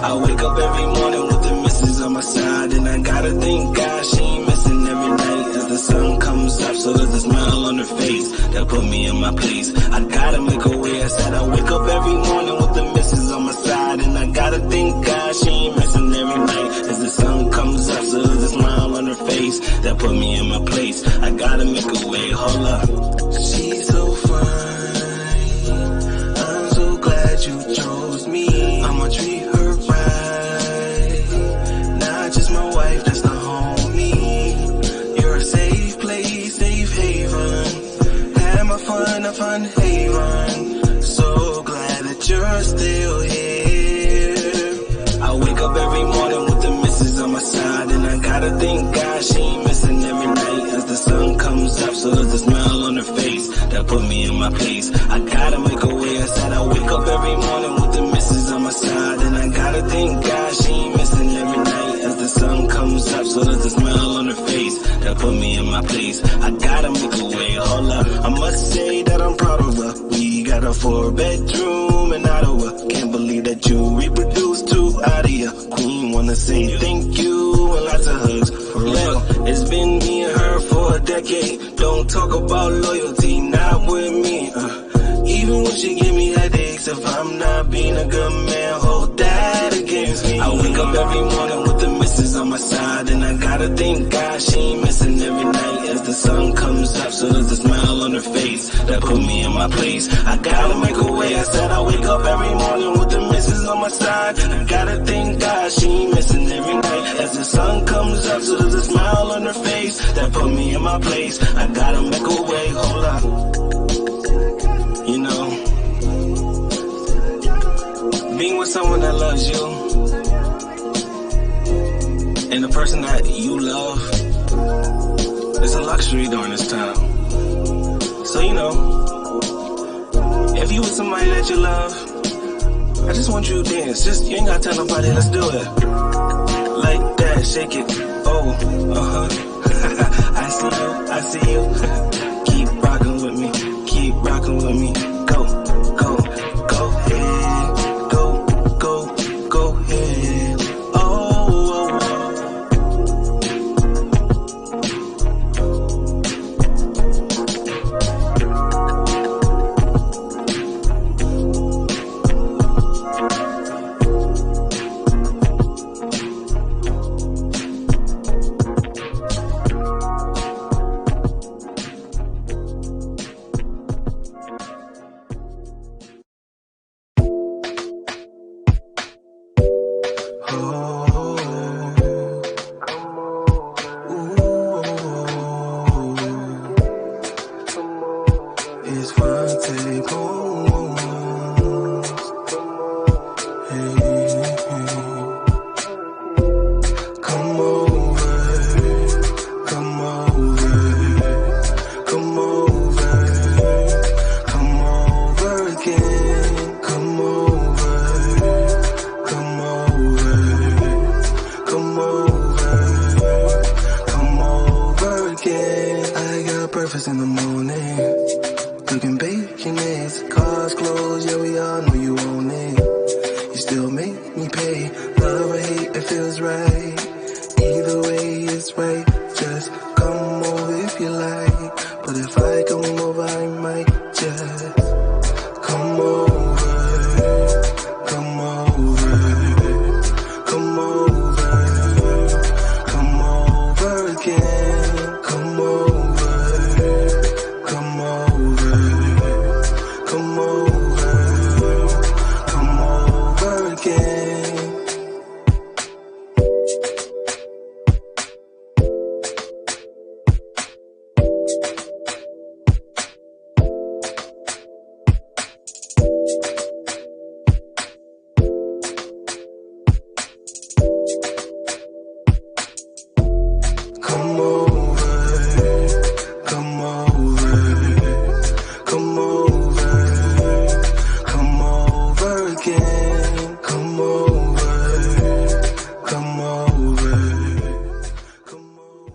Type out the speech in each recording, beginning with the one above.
I wake up every morning with the missus on my side, and I gotta thank God she ain't missing every night. As the sun comes up, so there's a smile on her face that put me in my place. I gotta make a way. I said I wake up every morning with the missus on my side, and I gotta thank God she ain't missing every night. As the sun comes up, so there's a smile on her face that put me in my place. I gotta make a way. Hold up, she's so fine. I'm so glad you chose me. I'ma treat her right, not just my wife, that's the homie. You're a safe place, safe haven. Had my fun, a fun haven. So glad that you're still here. I wake up every morning with the missus on my side, and I gotta thank God she ain't missing every night. As the sun comes up, so there's a smile on her face that put me in my place. I gotta make a way. I said I wake up every morning with the missus on my side, and I gotta thank God she ain't missing every night. As the sun comes up, so there's a smile on her face that put me in my place. I gotta make a way. Hold up, I must say that I'm proud of her. We got a 4-bedroom in Ottawa. Can't believe that you reproduced 2 out of your queen. Wanna say thank you and lots of hugs. For real, it's been me and her for a decade. Don't talk about loyalty, not with me. Even when she give me headaches, if I'm not being a good man, hold that against me. I wake up every morning with the missus on my side, and I gotta thank God she ain't missing every night. As the sun comes up, so there's a smile on her face that put me in my place. I gotta make a way. I said I wake up every morning with the missus on my side. I gotta thank God she ain't missing every night. As the sun comes up, so there's a smile on her face that put me in my place. I gotta make a way. Hold up. You know, being with someone that loves you and the person that you love is a luxury during this time. So, you know, if you with somebody that you love, I just want you to dance. Just, you ain't gotta tell nobody, let's do it. Like that, shake it. Oh, I see you, I see you. Keep rocking with me. Keep rocking with me. Go, go, go ahead. Go, go, go ahead. Oh, oh, it's Vante Poems. Hey, hey. Come over, come over, come over, come over again. Come over, come over, come over, come over again. I got breakfast in the morning. Cooking bacon, eggs, cars closed, yeah, we all know you own it. You still make me pay, love or hate, it feels right. Either way, it's right, just come over if you like. But if I come over, I might just come over, come over, come over, come over again. Come over, come over, come over, come over again. Come over, come over, come over, come over again. Come over, come over, come over.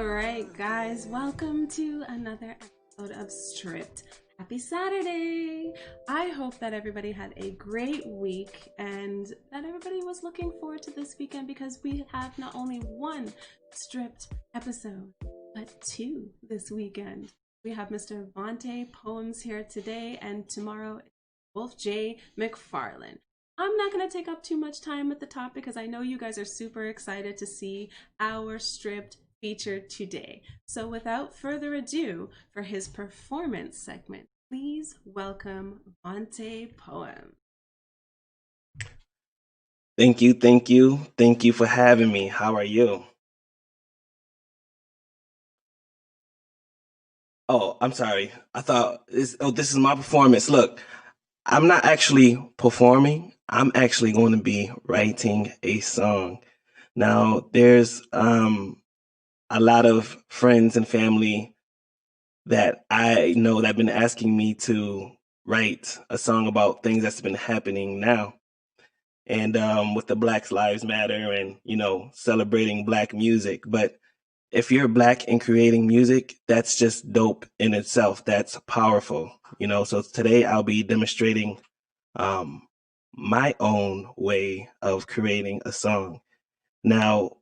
right, guys, welcome to another episode of Stripped. Happy Saturday! I hope that everybody had a great week and that everybody was looking forward to this weekend because we have not only one Stripped episode, but two this weekend. We have Mr. Vante Poems here today, and tomorrow, Wolf J. McFarlane. I'm not going to take up too much time at the top because I know you guys are super excited to see our Stripped featured today. So without further ado, for his performance segment, please welcome Vante Poem. Thank you for having me. How are you? Oh, I'm sorry. I thought this is my performance. Look, I'm not actually performing. I'm actually going to be writing a song. Now, there's a lot of friends and family that I know that have been asking me to write a song about things that's been happening now. And with the Black Lives Matter and, celebrating Black music. But if you're Black and creating music, that's just dope in itself. That's powerful, So today I'll be demonstrating um, my own way of creating a song. Now,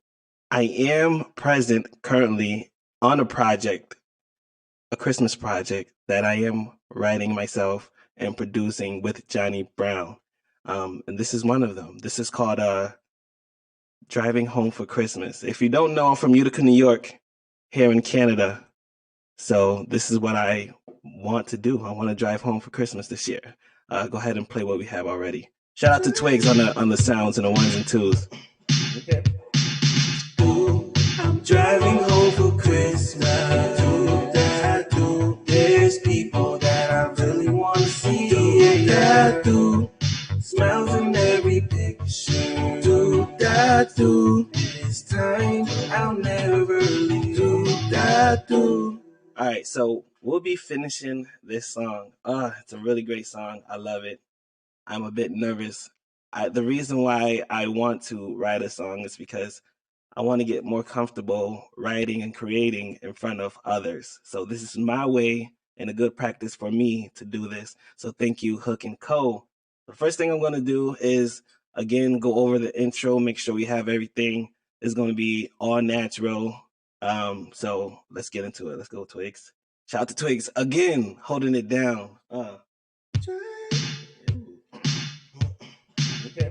I am present currently on a project, a Christmas project that I am writing myself and producing with Johnny Brown. And this is one of them. This is called Driving Home for Christmas. If you don't know, I'm from Utica, New York, here in Canada. So this is what I want to do. I want to drive home for Christmas this year. Go ahead and play what we have already. Shout out to Twigs on the sounds and the ones and twos. Okay. Ooh, I'm driving home for Christmas. Do that, do. There's people that I really want to see. Do that, do. Smiles in every picture. Do that, do. This time I'll never leave. Do that, do. All right, so we'll be finishing this song. It's a really great song. I love it. I'm a bit nervous. The reason why I want to write a song is because I want to get more comfortable writing and creating in front of others. So this is my way and a good practice for me to do this. So thank you, Hook and Co. The first thing I'm going to do is, again, go over the intro, make sure we have everything. It's going to be all natural. So let's get into it. Let's go, Twigs. Shout out to Twigs again, holding it down. Okay.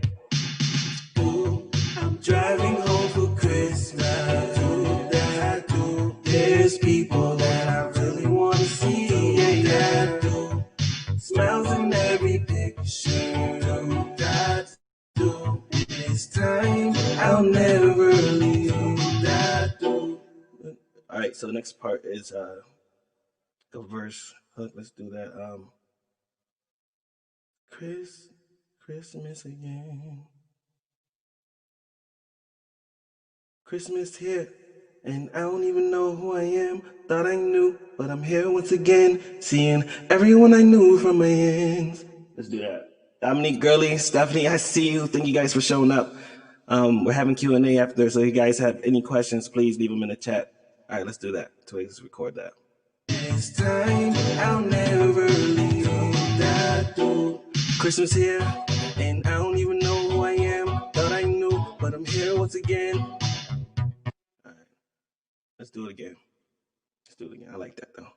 Ooh, I'm driving home for Christmas. Do that, do. There's people that I really want to see. Do that, do. Smiles in every picture. Do that, do. This time I'll never leave. Do that, do. All right, so the next part is the verse. Let's do that. Chris, Christmas again. Christmas here, and I don't even know who I am. Thought I knew, but I'm here once again, seeing everyone I knew from my ends. Let's do that. Dominique, Gurley, Stephanie, I see you. Thank you guys for showing up. We're having Q&A after, so if you guys have any questions, please leave them in the chat. All right, let's do that. Let's record that. This time I'll never leave that door. Christmas here, and I don't even know who I am. Thought I knew, but I'm here once again. All right, let's do it again. Let's do it again. I like that though.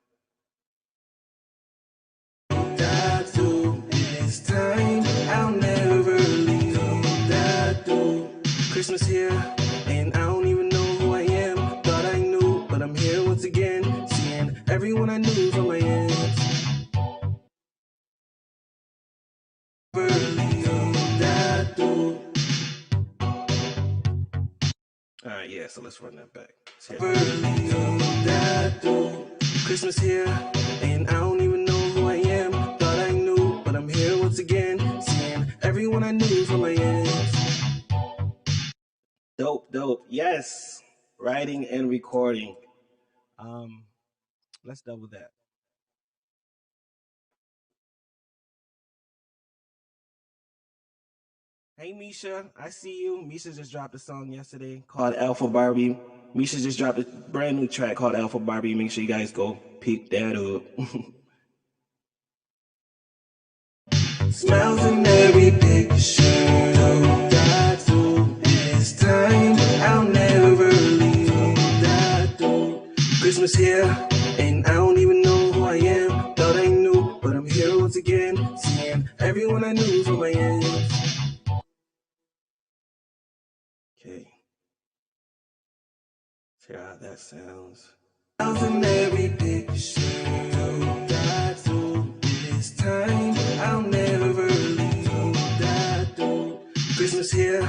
That door. This time I'll never leave that door. Christmas here, and I don't even know who I am. Thought I knew, but I'm here once again, seeing everyone I knew from my ends. That door. All right, yeah, so let's run that back. That door. Christmas here, and I don't even know who I am. Thought I knew, but I'm here once again, seeing everyone I knew from my ends. Dope, dope. Yes, writing and recording. Um, let's double that. Hey Misha, I see you. Misha just dropped a song yesterday called Alpha Barbie. Misha just dropped a brand new track called Alpha Barbie. Make sure you guys go pick that up. Smiles in every picture. That this time I'll never leave. That Christmas here, and I don't even know who I am. Thought I knew, but I'm here once again, seeing everyone I knew from my ends. Okay, see how that sounds. Smiles in every picture. That this time I'll never leave. That Christmas here,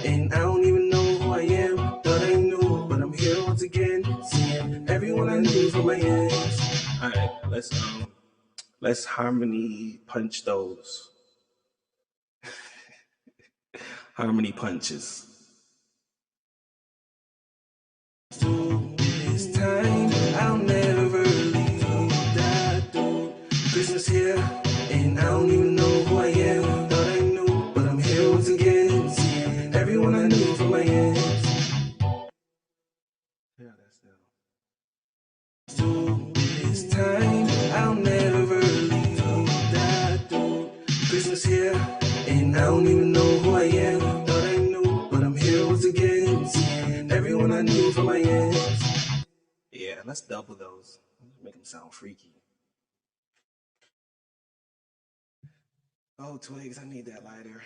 and I don't even know who I am. Thought I knew, but I'm here once again, seeing everyone I knew from my ends. All right, let's harmony punch those. Harmony punches. This time I'll never leave. That Christmas here, and I don't even know who I am. Thought I knew, but I'm here once again, seeing everyone I knew from my ends. Yeah, that's down. This time I'll never leave. That Christmas here, and I don't even know who I am. Thought I knew, but I'm here once again, seeing everyone I knew from my ends. Yeah, let's double those. Make them sound freaky. Oh, Twigs, I need that lighter.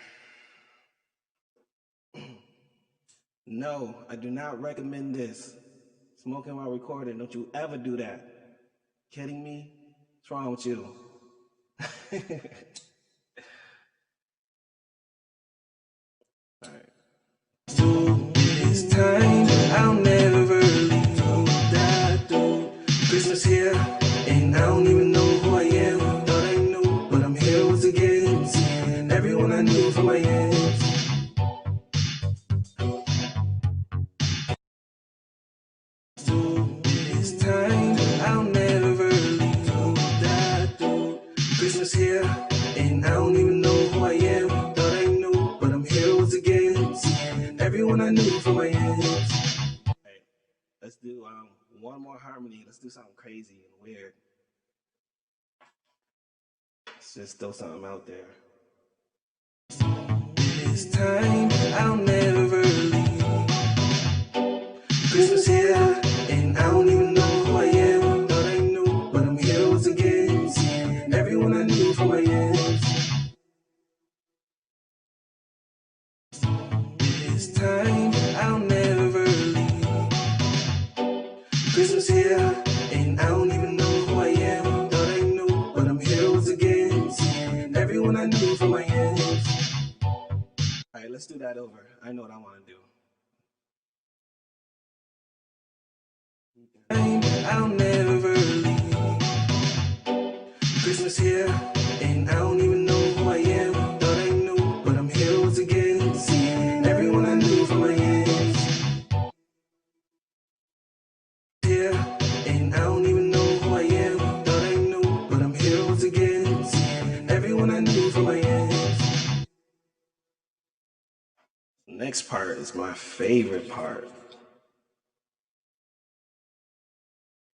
No, I do not recommend this. Smoking while recording, don't you ever do that. Kidding me? What's wrong with you? Alright. This time I'll never leave. That Christmas here, and I don't even know who I am. Thought I knew, but I'm here once again, seeing everyone I knew from my ends. This time I'll never leave. That Christmas here, and I don't even know who I am. Thought I knew, but I'm here once again, seeing everyone I knew from my ends. Hey, let's do one more harmony. Let's do something crazy and weird. Let's just throw something out there. This time I'll never leave. Christmas here, and I don't even know who I am. Thought I knew, but I'm here once again, seeing everyone I knew from my ends. This time I'll never leave. Christmas here, and I don't even know who I am. Thought I knew, but I'm here once again, seeing everyone I knew from my ends. All right, let's do that over. I know what I want to do. I'll never leave. Christmas here, and I don't even know who I am. Thought I knew, but I'm here once again, seeing everyone I knew from my ends. Here, and I don't even know who I am. Thought I knew, but I'm here once again, seeing everyone I knew from my ends. Next part is my favorite part.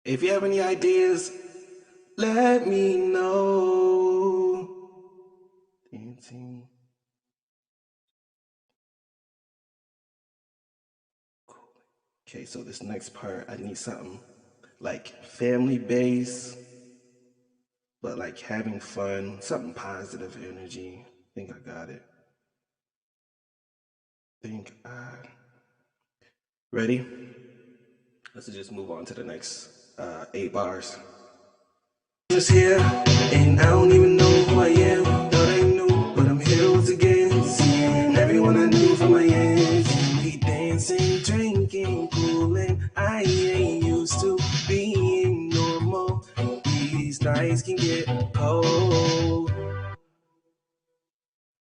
If you have any ideas, let me know. Dancing. Cool. Okay, so this next part, I need something like family based, but like having fun, something positive energy. I think I got it. Ready? Let's just move on to the next 8 bars. Just here, and I don't even know who I am. Thought I knew, but I'm here once again, seeing everyone I knew from my ends. We dancing, drinking, cooling. I ain't used to being normal. These nights can get cold,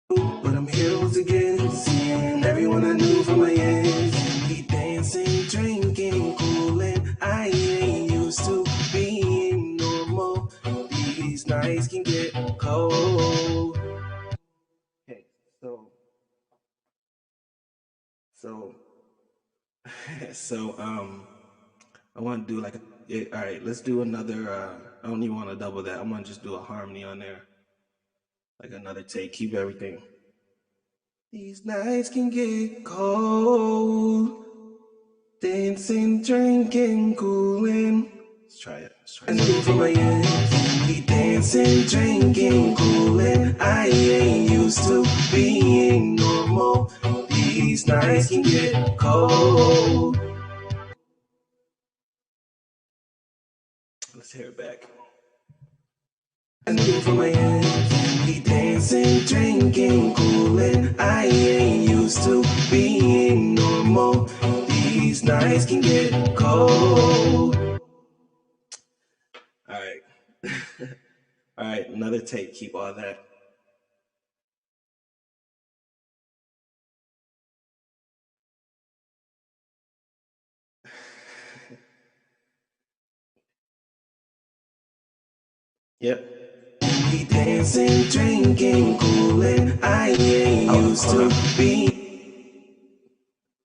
but I'm here once again, seeing everyone I knew from my ends. We dancing, drinking, cooling. I ain't used to being normal. These nights can get cold. Okay, so So I want to do like all right, let's do another I don't even want to double that. I want to just do a harmony on there. Like another take, keep everything. These nights can get cold. Dancing, drinking, cooling. Let's try it. And for my ears. We dancing, drinking, cooling. I ain't used to being normal. These nights can get cold. Let's hear it back. And for my ears. We dancing, drinking, cooling. I ain't used to being normal. These nights can get cold. All right. All right, another take. Keep all that. Yep. We dancing, drinking, cooling. I ain't used to be.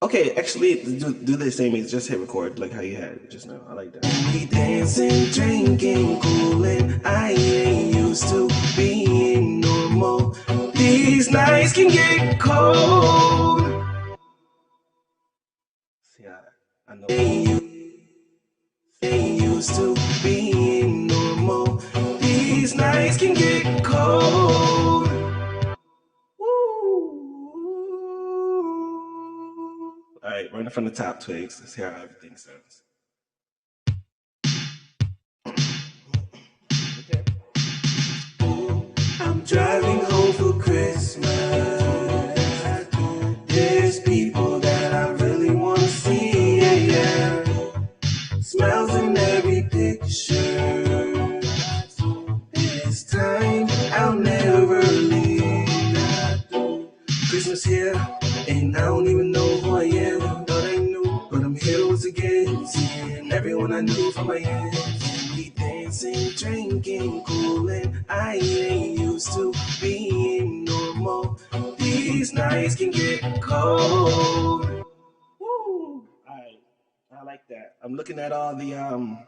Okay, actually, do the same as just hit record, like how you had just now. I like that. We dancing, drinking, cooling. I ain't used to being normal. These nights can get cold. Yeah, I know. Ain't used to being normal. These nights can get cold. All right, running from the top, Twigs. Let's hear how everything sounds. Okay. I'm driving home for Christmas. There's people that I really want to see. Yeah, yeah. Smiles in every picture. This time I'll never leave. Christmas here, and I don't even know who I am. Thought I knew, but I'm here once again. Seeing everyone I knew from my ends. We dancing, drinking, cooling. I ain't used to being normal. These nights can get cold. Woo! Alright, I like that. I'm looking at all the All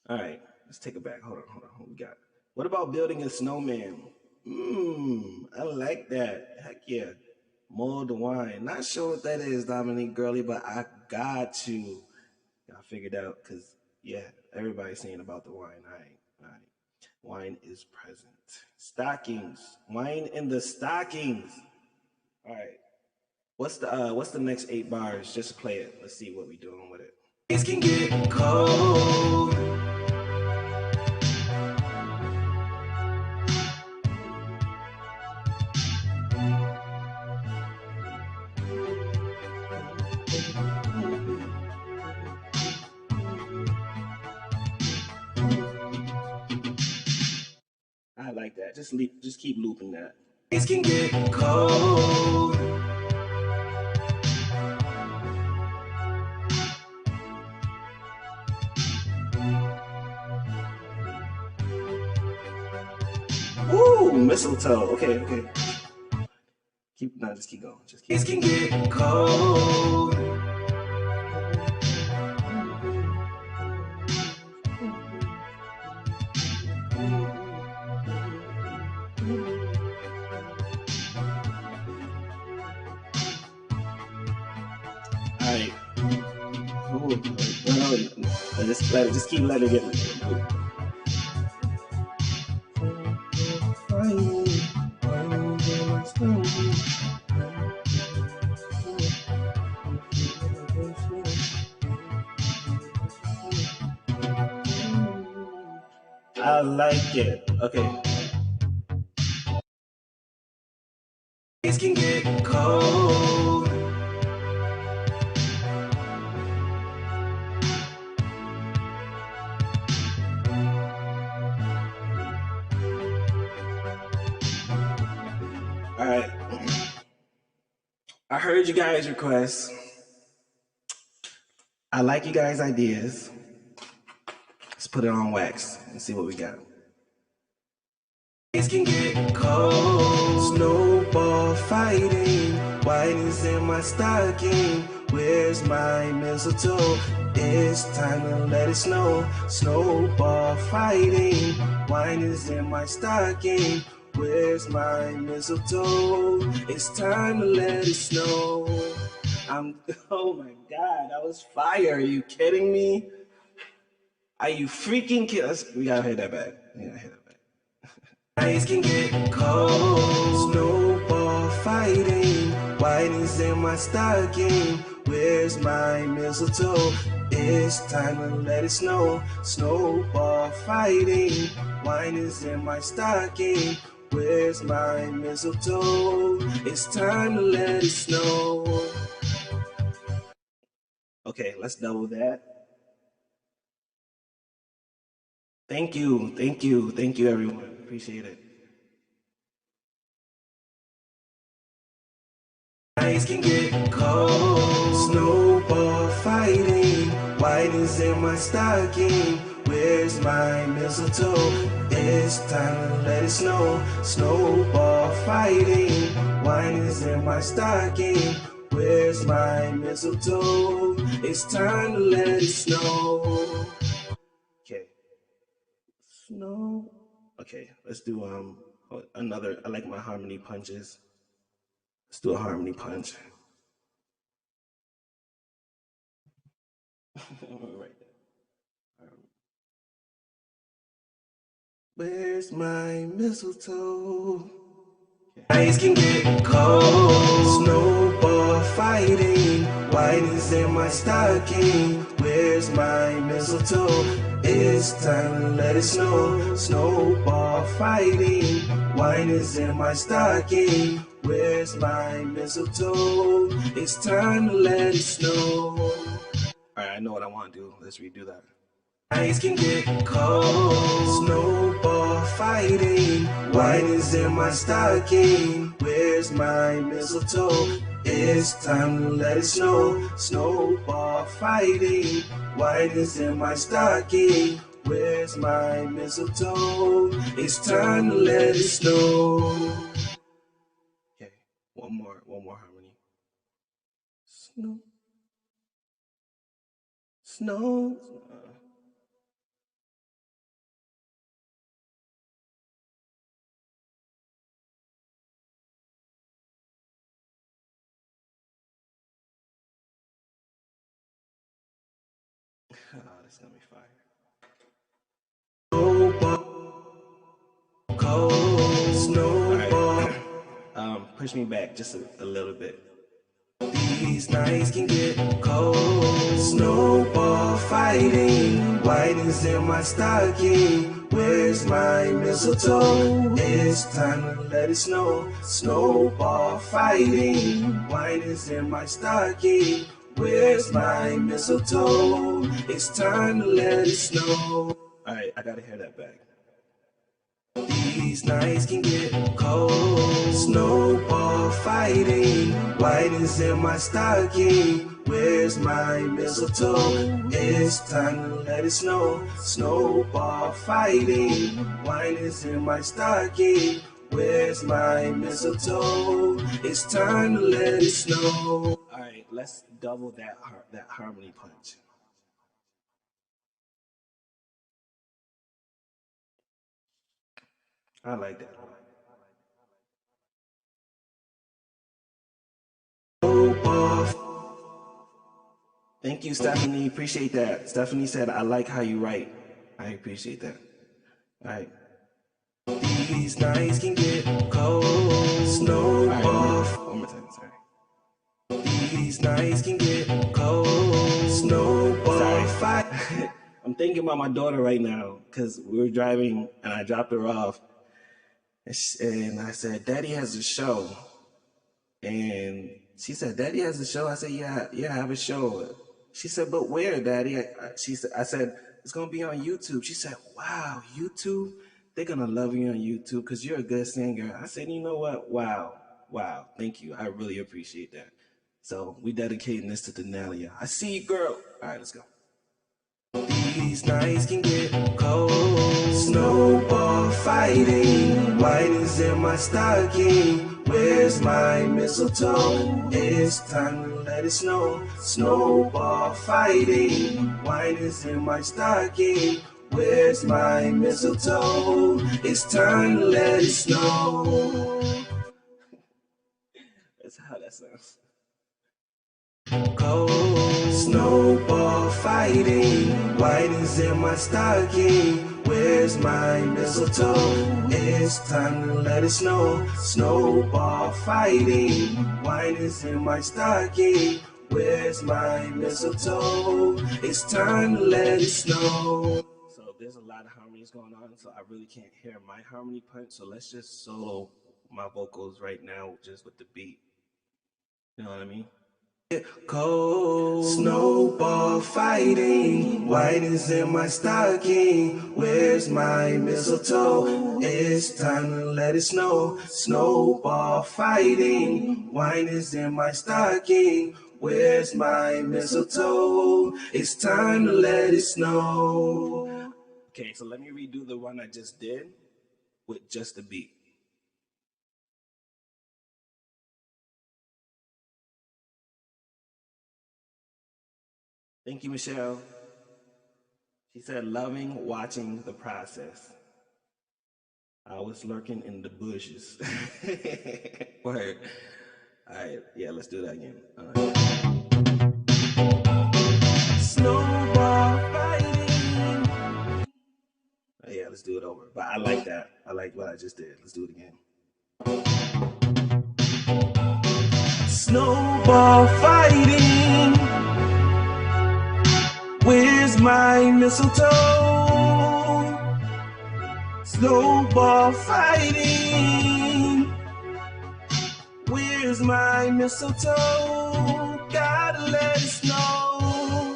right, let's take it back. Hold on. What we got? What about building a snowman? I like that. Heck yeah. Mulled wine. Not sure what that is, Dominique Girly, but I got you. I figured out because yeah, everybody's saying about the wine. All right. Wine is present. Stockings. Wine in the stockings. All right. What's the next 8 bars? Just play it. Let's see what we doing with it. It can get cold. I like that. Just keep looping that. It can get cold. Ooh, mistletoe. Okay. Just keep going. It can get cold. All right. Ooh, no. Just keep letting it get. I like it. Okay. It can get cold. All right. I heard you guys' requests. I like you guys' ideas. Let's put it on wax and see what we got. It can get cold, snowball fighting, whitey's in my stocking, where's my mistletoe? It's time to let it snow, snowball fighting, whitey's in my stocking, where's my mistletoe? It's time to let it snow. Oh my God, that was fire, are you kidding me? Are you freaking kidding? We gotta hit that back, we gotta hit that back. Nights can get cold, snowball fighting, whitey's in my stocking, where's my mistletoe? It's time to let it snow, snowball fighting, whitey's in my stocking, where's my mistletoe? It's time to let it snow. Okay, let's double that. Thank you, thank you, thank you everyone, appreciate it. Nights can get cold, snowball fighting, whitey's in my stocking, where's my mistletoe? It's time to let it snow, snowball fighting, whitey's in my stocking, where's my mistletoe? It's time to let it snow. Okay, snow. Okay, let's do another. I like my harmony punches. Let's do a harmony punch. Right there. Where's my mistletoe? Nights can get cold, snowball fighting, whitey's in my stocking, where's my mistletoe? It's time to let it snow, snowball fighting, whitey's in my stocking, where's my mistletoe? It's time to let it snow. Alright, I know what I want to do. Let's redo that. Nights can get cold, snowball fighting, whitey's in my stocking, where's my mistletoe? It's time to let it snow, snowball fighting, whitey's in my stocking, where's my mistletoe? It's time to let it snow. Okay, one more harmony. Snow, snow. Oh, this is gonna be fire. Cold snowball. Push me back just a little bit. These nights can get cold. Snowball fighting, whitey's in my stocking. Where's my mistletoe? It's time to let it snow. Snowball fighting, whitey's in my stocking. Where's my mistletoe? It's time to let it snow. All right, I gotta hear that back. These nights can get cold, snowball fighting, whitey's in my stocking, where's my mistletoe? It's time to let it snow, snowball fighting, whitey's in my stocking, where's my mistletoe? It's time to let it snow. Alright, let's double that harmony punch. I like that. Thank you, Stephanie. Appreciate that. Stephanie said, I like how you write. I appreciate that. All right. These nights can get cold. Snow off. One more time. Sorry. These nights can get cold. Snow off. I'm thinking about my daughter right now because we were driving and I dropped her off. And I said, Daddy has a show. And she said, Daddy has a show. I said, yeah, I have a show. She said, but where, Daddy? I said, it's gonna be on YouTube. She said, wow, YouTube? They're gonna love you on YouTube because you're a good singer. I said, you know what? Wow, thank you. I really appreciate that. So we dedicating this to Denalia. I see you, girl. All right, let's go. These nights can get cold. Snowball fighting, white is in my stocking. Where's my mistletoe? It's time to let it snow. Snowball fighting, white is in my stocking. Where's my mistletoe? It's time to let it snow. That's how that sounds. Cold snowball fighting, white is in my stocking. Where's my mistletoe? It's time to let it snow. Snowball fighting, white is in my stocking. Where's my mistletoe? It's time to let it snow. So there's a lot of harmonies going on, so I really can't hear my harmony punch. So let's just solo my vocals right now just with the beat. You know what I mean? Cold snowball fighting, white is in my stocking. Where's my mistletoe? It's time to let it snow. Snowball fighting, white is in my stocking. Where's my mistletoe? It's time to let it snow. Okay, so let me redo the one I just did with just the beat. Thank you, Michelle. She said, loving watching the process. I was lurking in the bushes. Word. All right, yeah, let's do that again. Snowball fighting. Yeah, let's do it over. But I like that. I like what I just did. Let's do it again. Snowball fighting. Where's my mistletoe? Snowball fighting. Where's my mistletoe? Gotta let it snow.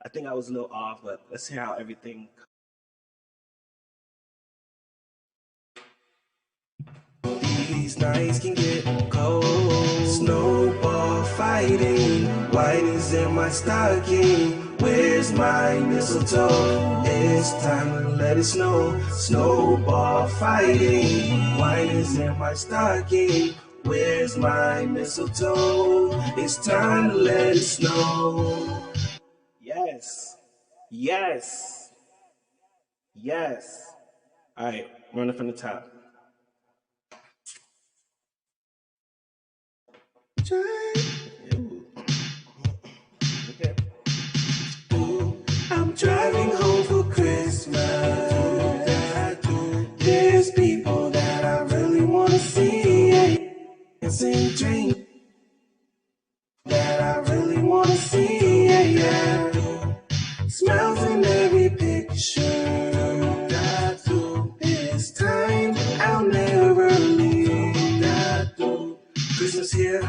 I think I was a little off, but let's hear how everything. These nights can get cold. Snowball fighting, white is in my stocking. Where's my mistletoe? It's time to let it snow. Snowball fighting, white is in my stocking. Where's my mistletoe? It's time to let it snow. Yes, yes, yes. All right, running from the top. Okay. I'm driving home for Christmas. There's people that I really wanna see. Dancing, drink that I really wanna see. Smiles in every picture. This time I'll never leave. Christmas here,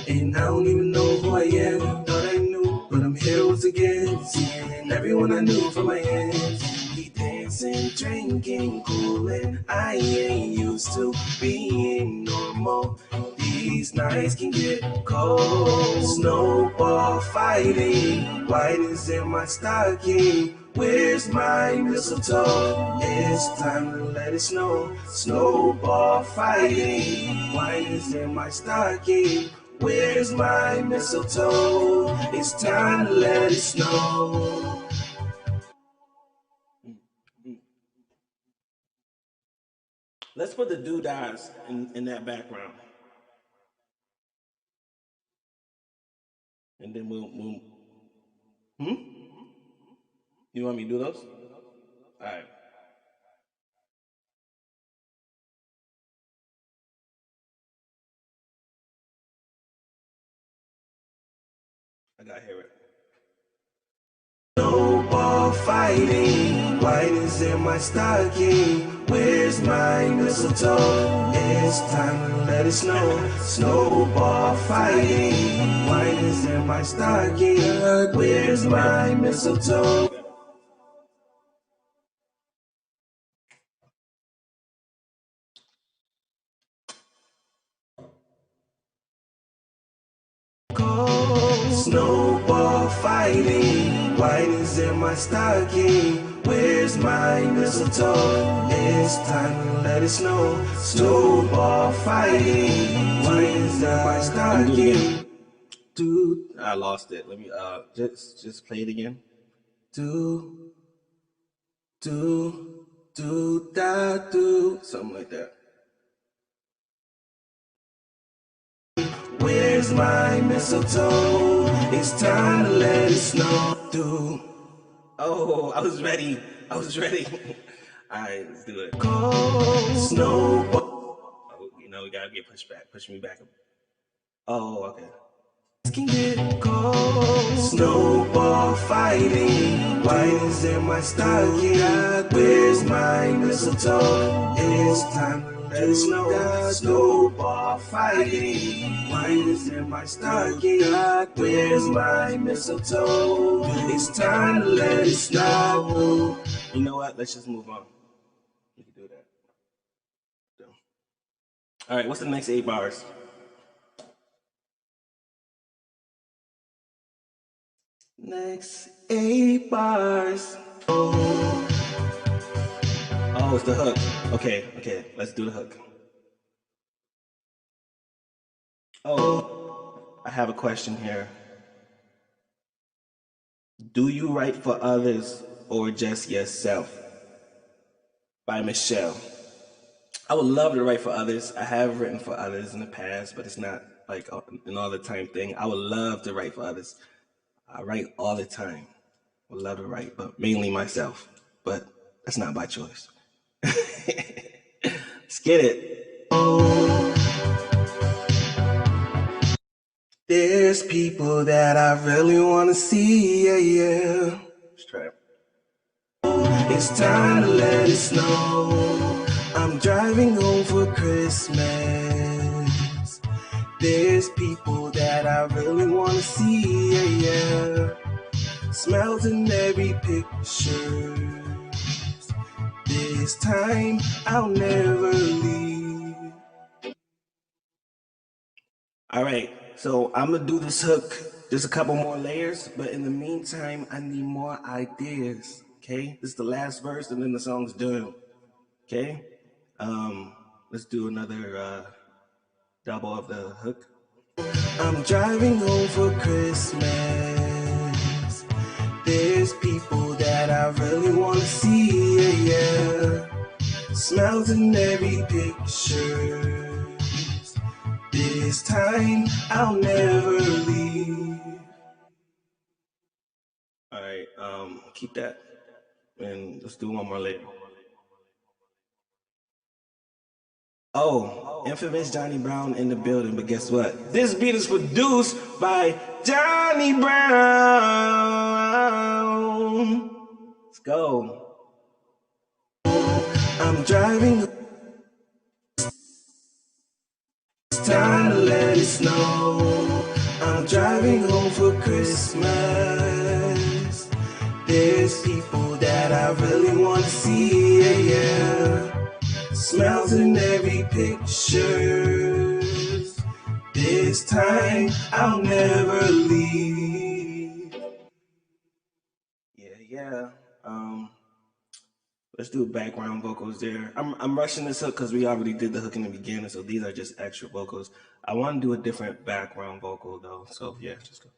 and I don't even know who I am. Thought I knew, but I'm here once again. Seeing everyone I knew from my hands. He dancing, drinking, coolin'. I ain't used to being normal. These nights can get cold. Snowball fighting, white is in my stocking. Where's my mistletoe? It's time to let it snow. Snowball fighting, white is in my stocking. Where's my mistletoe? It's time to let it snow. Let's put the doodads in that background. And then we'll. You want me to do those? All right. I gotta hear it. Snowball fighting, white is in my stocking. Where's my mistletoe? It's time to let it snow. Snowball fighting, white is in my stocking. Where's my mistletoe? Cold snow snowball fighting. Whitey's in my stocking. Where's my mistletoe? It's time to let it snow. Snowball fighting. Whitey's in my stocking. Dude, I lost it. Let me just play it again. Do da do, something like that. Where's my mistletoe? It's time to let it snow. Do. Oh, I was ready. All right, let's do it. Cold snowball. Oh, we gotta get pushed back. Push me back. Oh, okay. Can get cold. Snowball fighting. Whitey's in my stocking. Where's my mistletoe? It's time to let it snow. Snowball fighting. Whitey's in my stocking. Where's my mistletoe? It's time to let it snow. You know what? Let's just move on. You can do that. All right, what's the next 8 bars? Next 8 bars. Oh, it's the hook. Okay, let's do the hook. Oh, I have a question here. Do you write for others or just yourself? By Michelle. I would love to write for others. I have written for others in the past, but it's not like an all the time thing. I would love to write for others. I write all the time. Would love to write, but mainly myself. But that's not by choice. Let's get it. There's people that I really want to see, yeah. Let's try it. It's time to let it snow. I'm driving home for Christmas. There's people that I really want to see, yeah. Smells in every picture. This time I'll never leave. All right, so I'm gonna do this hook. There's a couple more layers, but in the meantime, I need more ideas. Okay, this is the last verse, and then the song's done. Okay, let's do another double of the hook. I'm driving home for Christmas. There's people that I really want to see, yeah. Smells in every picture. This time I'll never leave. All right, keep that, and let's do one more later. Oh, infamous Johnny Brown in the building, but guess what? This beat is produced by Johnny Brown. Let's go. I'm driving. It's time to let it snow. I'm driving home for Christmas. There's people that I really want to see, yeah. Smells in every picture. This time I'll never leave. Yeah. Let's do background vocals there. I'm rushing this hook because we already did the hook in the beginning, so these are just extra vocals. I want to do a different background vocal though, so yeah, just go.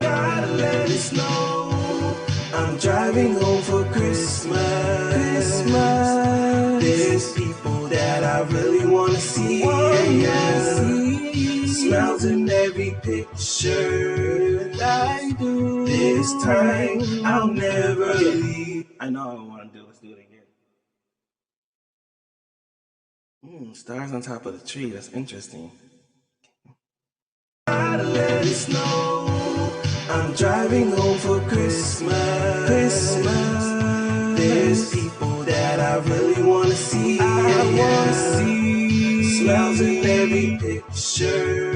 Gotta let it snow. I'm driving home for Christmas. There's people that I really wanna see. Smells in every picture that I do. This time I'll never leave. I know what I wanna do. Let's do it again. Stars on top of the tree. That's interesting. Gotta let it snow. I'm driving home for Christmas. There's people that I really wanna see. Smells in every picture.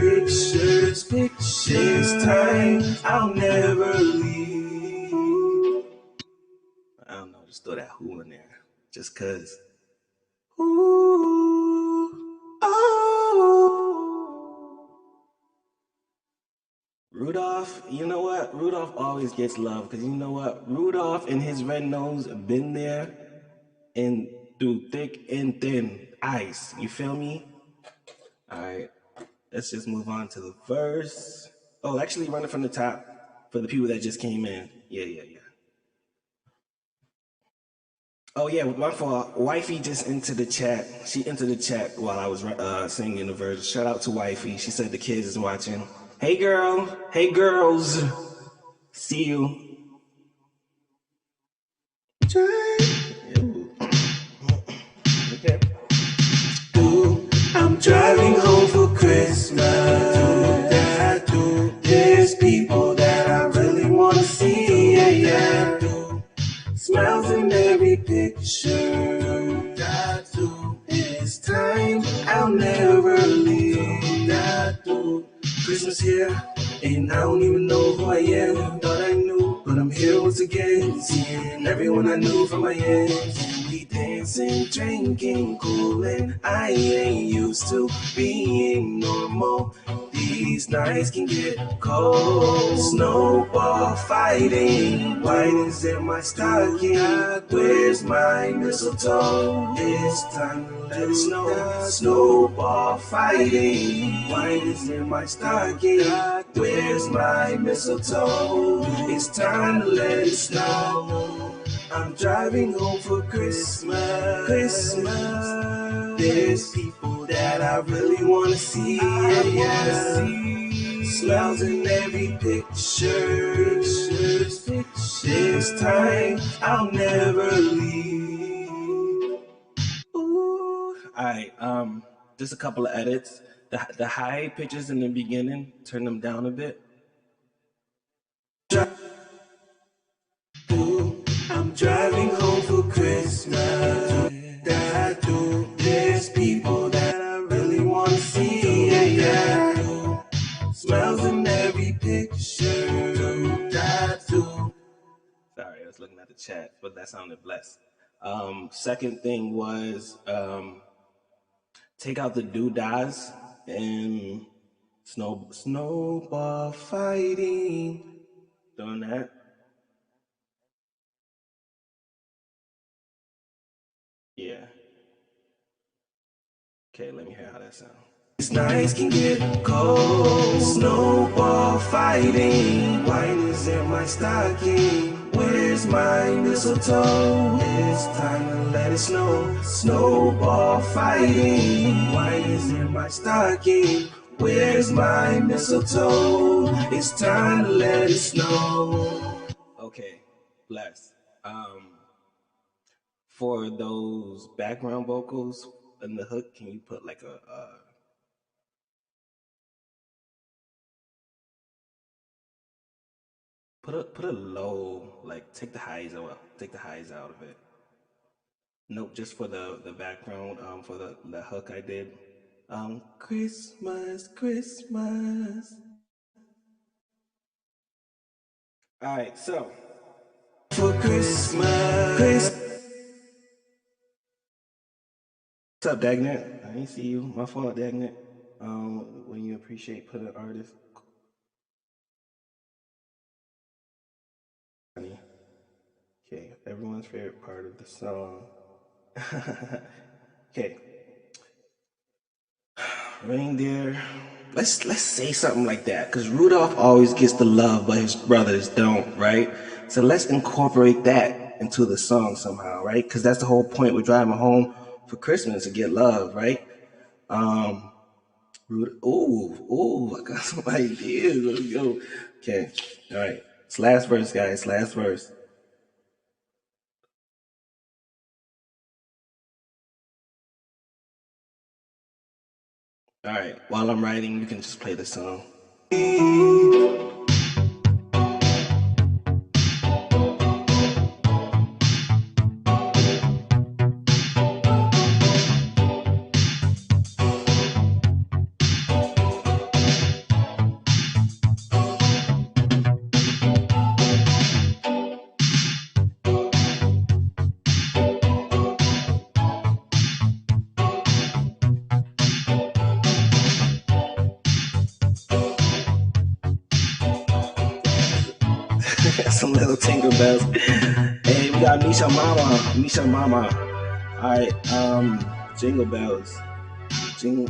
This time I'll never leave. I don't know, just throw that who in there. Just cause. Ooh, oh. Rudolph, you know what? Rudolph always gets love because you know what? Rudolph and his red nose been there and through thick and thin ice. You feel me? All right, let's just move on to the verse. Oh, actually, run it from the top for the people that just came in. Yeah. Oh yeah, my fault. Wifey just entered the chat. She entered the chat while I was singing the verse. Shout out to Wifey. She said the kids is watching. Hey girl. Hey girls. See you. Okay. I'm driving home for Christmas. There's people that I really wanna see. Yeah. Smiles in every picture. This time I'll never leave. Christmas here, and I don't even know who I am. Thought I knew, but I'm here once again. Seeing everyone I knew from my ends. We dancing, drinking, coolin'. I ain't used to being normal. These nights can get cold. Snowball fighting. White is in my stocking. Where's my mistletoe? It's time to let it snow. Snowball fighting. White is in my stocking. Where's my mistletoe? It's time to let it snow. I'm driving home for Christmas. There's people that I really wanna see. Smiles in every picture. This time I'll never leave. Ooh. All right. Just a couple of edits. The high pitches in the beginning, turn them down a bit. I'm driving home for Christmas. There's people that I really wanna see. Smiles in every picture. Sorry, I was looking at the chat, but that sounded blessed. Second thing was take out the doodahs and snowball fighting. Doing that. Yeah. Okay, let me hear how that sounds. These nights can get cold. Snowball fighting. Wine is in my stocking. Where's my mistletoe? It's time to let it snow. Snowball fighting. Wine is in my stocking. Where's my mistletoe? It's time to let it snow. Okay, bless. For those background vocals in the hook, can you put like a put a low, like take the highs out, take the highs out of it. Nope, just for the background, for the hook I did. Christmas, Christmas. All right, so for Christmas. What's up, Dagnit? I ain't see you. My fault, Dagnit. When you appreciate put an artist. Okay, everyone's favorite part of the song. Okay, reindeer. Let's say something like that, because Rudolph always gets the love, but his brothers don't, right? So let's incorporate that into the song somehow, right? Because that's the whole point. We're driving home for Christmas to get love, right? Um, I got some ideas. Let's go. Okay, all right. It's last verse, guys. Last verse. All right. While I'm writing, you can just play the song. Some little tingle bells. Hey, we got Misha Mama. Misha Mama. Alright, jingle bells. Jingle.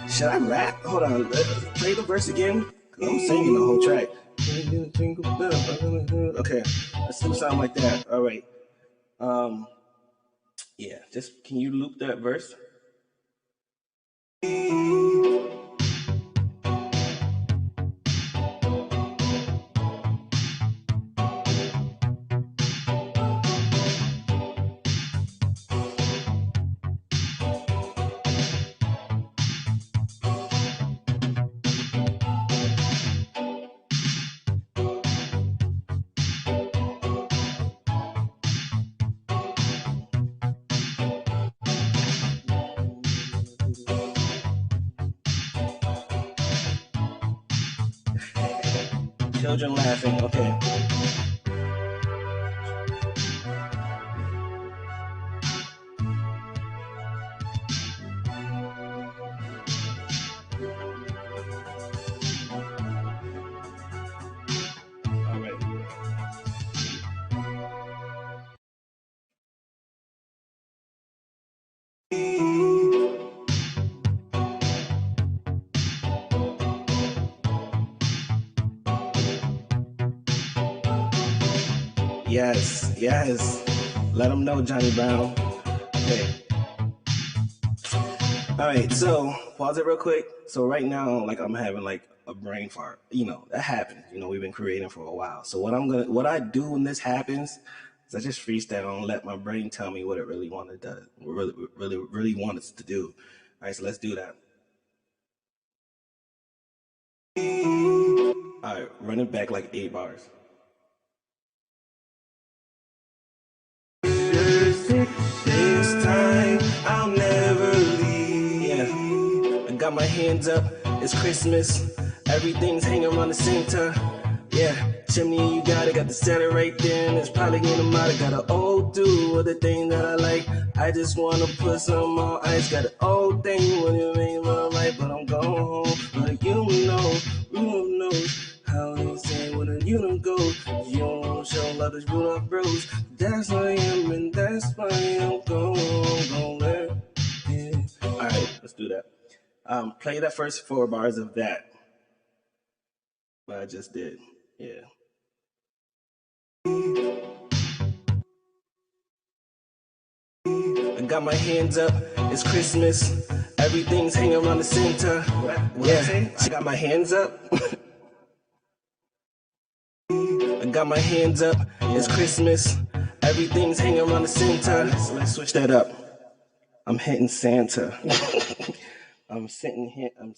Should I rap? Hold on. Play the verse again. I'm singing the whole track. Jingle bells. Okay, let's do something like that. Alright. Yeah, just can you loop that verse? Children laughing, okay. All right. Yes, yes. Let them know, Johnny Brown. Okay. All right, so pause it real quick. So right now, like I'm having like a brain fart. You know that happens. You know we've been creating for a while. So what I do when this happens is I just freestyle and let my brain tell me what it really wanted to, really want us to do. All right, so let's do that. All right, run it back like 8 bars. This time I'll never leave. Yeah, I got my hands up. It's Christmas. Everything's hanging around the center. Yeah, chimney, you got the center right there, and it's probably getting out. I got an old dude with the thing that I like. I just wanna put some on ice. Got an old thing with it ain't right, but I'm going home. But you know how they say when you don't go, you don't show love to root up bros. That's why I am, and that's why I'm going there. Yeah. All right, let's do that. Play that first 4 bars of that. What I just did. Yeah. I got my hands up. It's Christmas. Everything's hanging around the center. Yeah. I got my hands up. I got my hands up. It's Christmas. Everything's hanging around the center. Let's switch that up. I'm hitting Santa. I'm sitting here. I'm,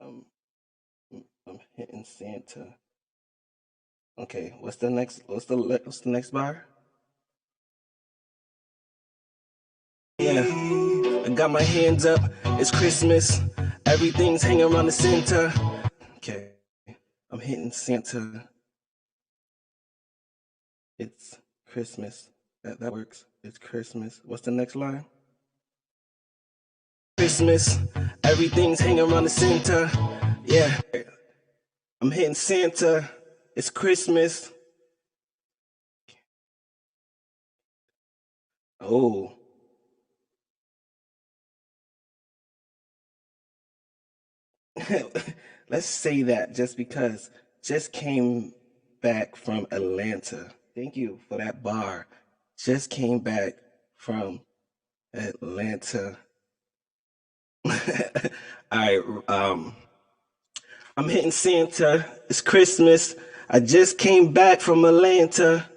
I'm, I'm hitting Santa. Okay, what's the next? What's the next bar? Yeah, I got my hands up. It's Christmas. Everything's hanging around the center. Okay, I'm hitting Santa. It's Christmas. That works. It's Christmas. What's the next line? Christmas. Everything's hanging around the center. Yeah, I'm hitting Santa. It's Christmas. Oh. Let's say that just because just came back from Atlanta. Thank you for that bar. Just came back from Atlanta. All right, I'm hitting Santa. It's Christmas. I just came back from Atlanta.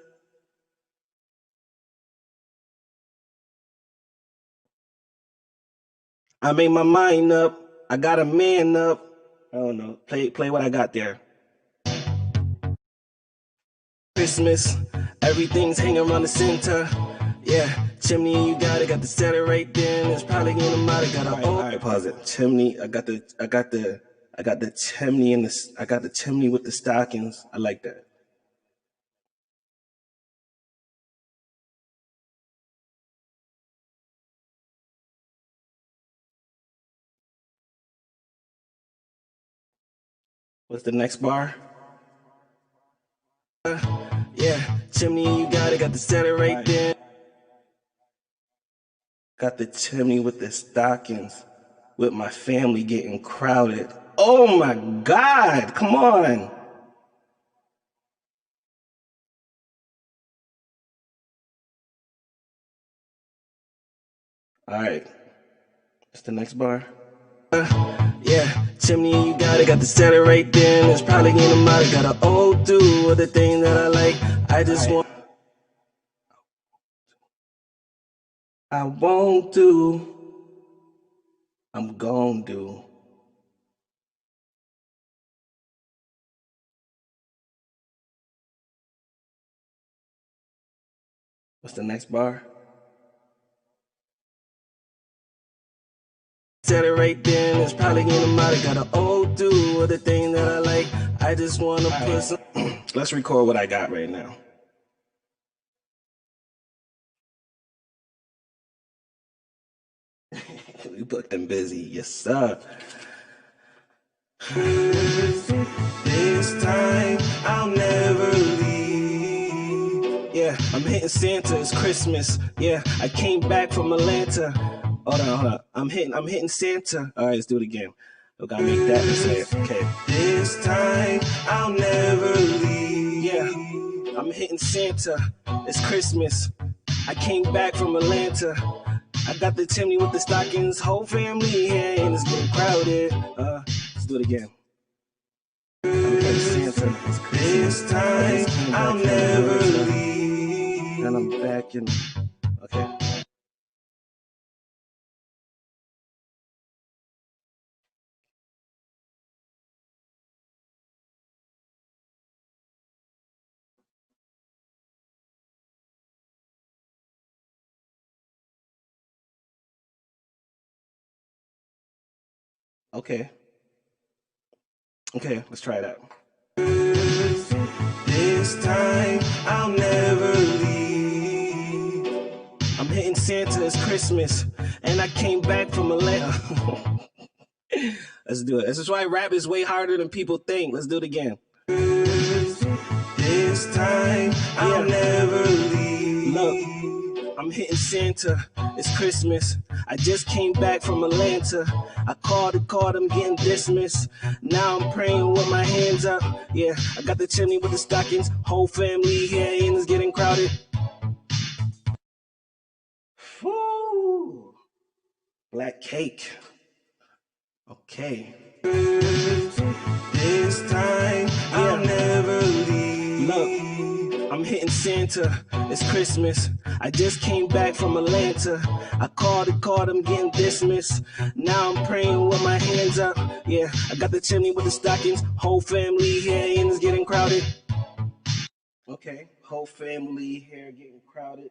I made my mind up. I got a man up. I don't know. Play what I got there. Christmas, everything's hanging around the center. Yeah, chimney, you got the center right there, and it's probably getting out. I got a all right, pause it. Chimney, I got the chimney in this. I got the chimney with the stockings. I like that. What's the next bar? Yeah, chimney, you got it, got the center right there. Got the chimney with the stockings, with my family getting crowded. Oh my God, come on. All right, what's the next bar? Yeah, chimney, you got it, got the center right there. And it's probably getting out. Got an old dude with the thing that I like. I just want. I won't do. I'm gon' do. What's the next bar? Said it right there, and it's probably getting out. Got an old dude with the thing that I like. I just wanna put some. Let's record what I got right now. We booked them busy, yes sir. This time I'll never leave. Yeah, I'm hitting Santa, it's Christmas. Yeah, I came back from Atlanta. Hold on. I'm hitting Santa. All right, let's do it again. We gotta make that mistake. Okay. This time I'll never leave. Yeah, I'm hitting Santa. It's Christmas. I came back from Atlanta. I got the chimney with the stockings, whole family here, and it's getting crowded. Let's do it again. I'm hitting Santa. It's Christmas. This time I'll never leave. And I'm back in. Okay. Okay. Okay, let's try that. This time I'll never leave. I'm hitting Santa, it's Christmas, and I came back from Atlanta. Let's do it. This is why rap is way harder than people think. Let's do it again. This time I'll never leave. Look, I'm hitting Santa. It's Christmas. I just came back from Atlanta. I called, I'm getting dismissed. Now I'm praying with my hands up. Yeah, I got the chimney with the stockings. Whole family here and it's getting crowded. Woo! Black cake. Okay. This time I'll never leave. Look, I'm hitting Santa. It's Christmas. I just came back from Atlanta. I called, I'm getting dismissed. Now I'm praying with my hands up. Yeah, I got the chimney with the stockings. Whole family here and it's getting crowded. Okay, whole family here getting crowded.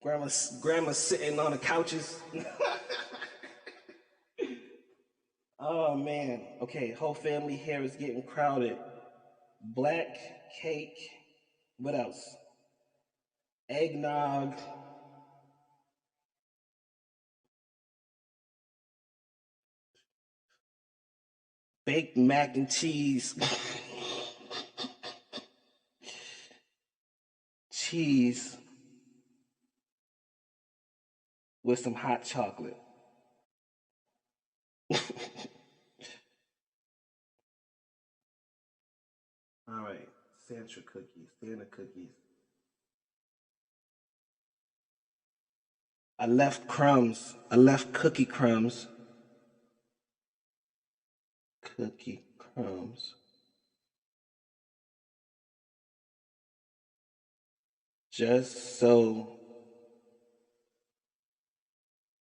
Grandma's sitting on the couches. Oh man. Okay, whole family here is getting crowded. Black cake. What else? Eggnog. Baked mac and cheese. Cheese with some hot chocolate. All right, Santa cookies. Santa cookies. I left crumbs. I left cookie crumbs. Cookie crumbs. Just so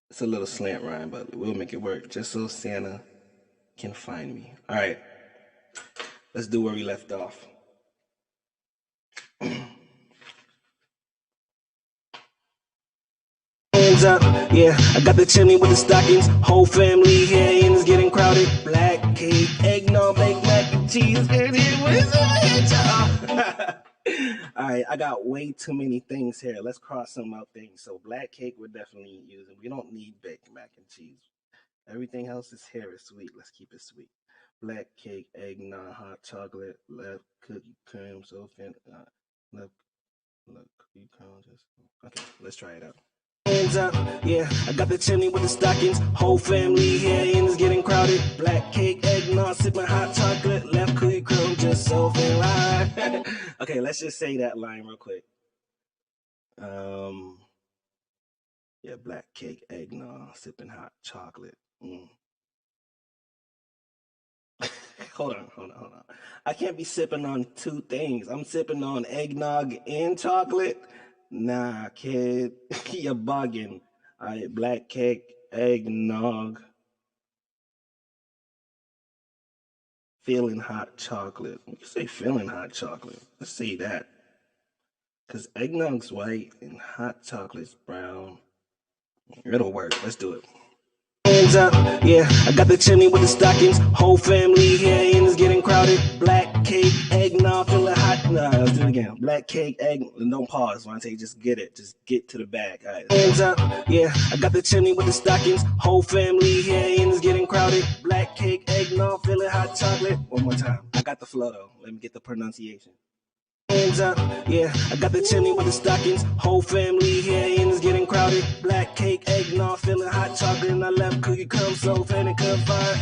it's a little slant rhyme, but we'll make it work. Just so Santa can find me. All right, let's do where we left off. Hands up, yeah. I got the chimney with the stockings. Whole family here and it's getting crowded. Black cake, eggnog, baked mac and cheese. All right, I got way too many things here. Let's cross some out things. So black cake we're definitely using. We don't need baked mac and cheese. Everything else is here is sweet. Let's keep it sweet. Black cake, eggnog, hot chocolate, left cookie cream, so thin. Left, left cookie cream. Just okay. Let's try it out. Hands up, yeah. I got the chimney with the stockings. Whole family here and it's getting crowded. Black cake, eggnog, sipping hot chocolate. Left cookie crumb, just so thin line. Okay, let's just say that line real quick. Yeah, black cake, eggnog, sipping hot chocolate. Hold on. I can't be sipping on two things. I'm sipping on eggnog and chocolate. Nah, kid, you're bugging. All right, black cake, eggnog, feeling hot chocolate. You say feeling hot chocolate. Let's say that. Because eggnog's white and hot chocolate's brown. It'll work. Let's do it. Hands up, yeah. I got the chimney with the stockings. Whole family here and it's getting crowded. Black cake, eggnog, feeling hot. Nah, let's do it again. Black cake, egg. Don't pause. Vante, just get it. Just get to the bag. All right. Hands up, yeah. I got the chimney with the stockings. Whole family here and it's getting crowded. Black cake, eggnog, feeling hot chocolate. One more time. I got the flow though. Let me get the pronunciation. Hands up, yeah. I got the chimney with the stockings. Whole family here and it's getting crowded. Black cake, eggnog, feeling hot chocolate, and I left cookie crumbs so fan and couldn't find.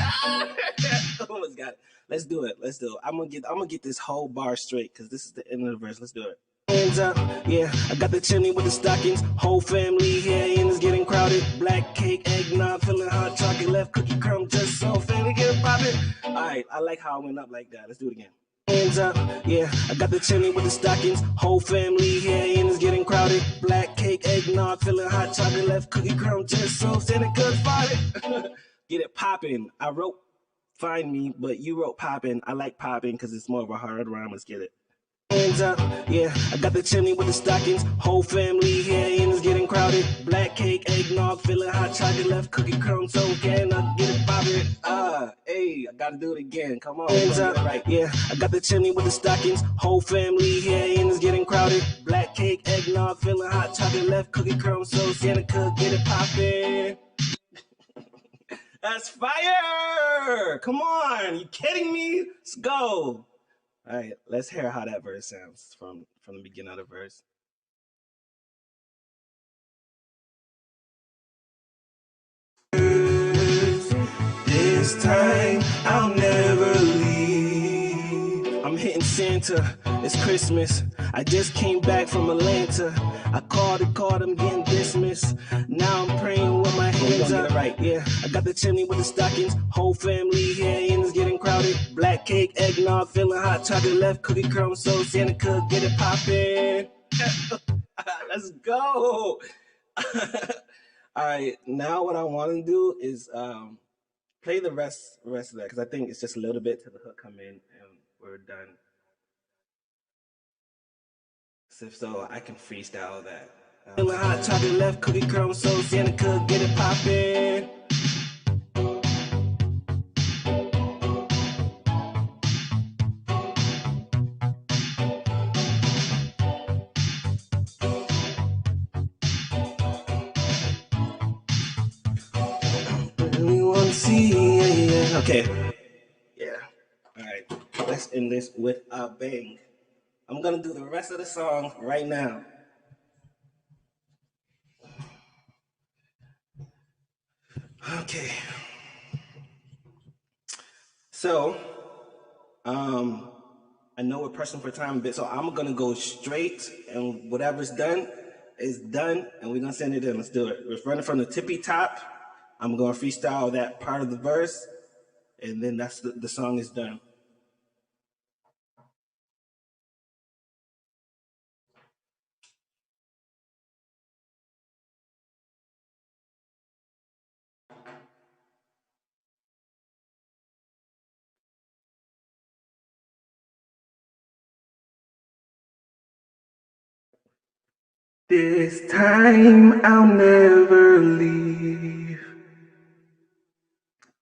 Almost got it. Let's do it. I'm gonna get this whole bar straight because this is the end of the verse. Let's do it. Hands up, yeah. I got the chimney with the stockings. Whole family here and it's getting crowded. Black cake, eggnog, feeling hot chocolate, left cookie crumb just so fan and get poppin'. All right, I like how I went up like that. Let's do it again. Hands up, yeah. I got the chimney with the stockings. Whole family here and it's getting crowded. Black cake, eggnog, feeling hot chocolate, left cookie crumb just so Santa could find it. Get it poppin'. I wrote find me, but you wrote poppin'. I like poppin' because it's more of a hard rhyme. Let's get it. Hands up, yeah. I got the chimney with the stockings. Whole family here and it's getting crowded. Black cake, eggnog, feeling hot chocolate, left cookie crumb, so can I get it poppin'? Hey, I gotta do it again. Come on, hands up, right? Yeah. I got the chimney with the stockings. Whole family here and it's getting crowded. Black cake, eggnog, feeling hot chocolate, left cookie crumb, so Santa could get it poppin'. That's fire! Come on, you kidding me? Let's go. All right, let's hear how that verse sounds from the beginning of the verse. This time I'll never leave. I'm hitting Santa. It's Christmas. I just came back from Atlanta. I called, I'm getting dismissed. Now I'm praying with my hands up. Right, yeah. I got the chimney with the stockings. Whole family here and it's getting crowded. Black cake, eggnog, feeling hot chocolate, left cookie crumb, so Santa could get it poppin'. Let's go. All right, now what I want to do is play the rest of that because I think it's just a little bit till the hook come in and we're done. So I can freestyle that. Feeling hot chocolate, left cookie crumb, so Santa could get it poppin'. Yeah. Okay. Yeah. All right. Let's end this with a bang. I'm gonna do the rest of the song right now. Okay. So, I know we're pressing for time a bit, so I'm gonna go straight, and whatever's done is done, and we're gonna send it in. Let's do it. We're running from the tippy top. I'm gonna freestyle that part of the verse, and then that's the song is done. This time I'll never leave.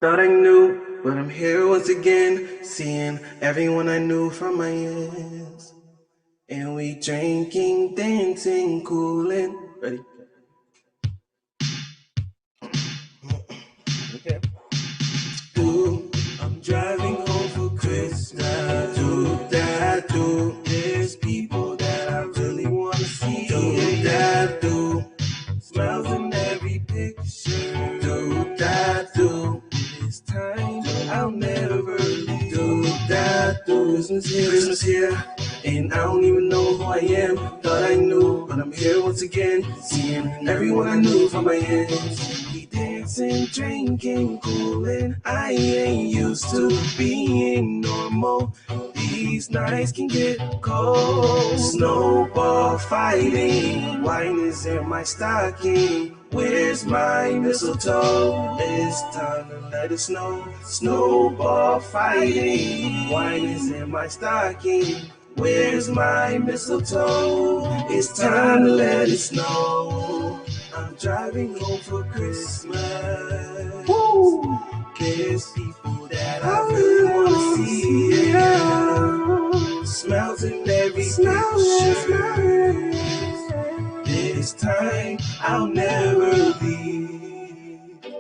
Thought I knew, but I'm here once again, seeing everyone I knew from my years. And we drinking, dancing, cooling. Ready? Okay. Christmas here, and I don't even know who I am. Thought I knew, but I'm here once again, seeing everyone I knew from my ends. We dancing, drinking, coolin'. I ain't used to being normal. These nights can get cold. Snowball fighting, wine is in my stocking. Where's my mistletoe? It's time to let it snow. Snowball fighting, wine is in my stocking. Where's my mistletoe? It's time to let it snow. I'm driving home for Christmas. Woo! There's people that I really wanna see. Yeah. Smiles in every picture. This time I'll never leave.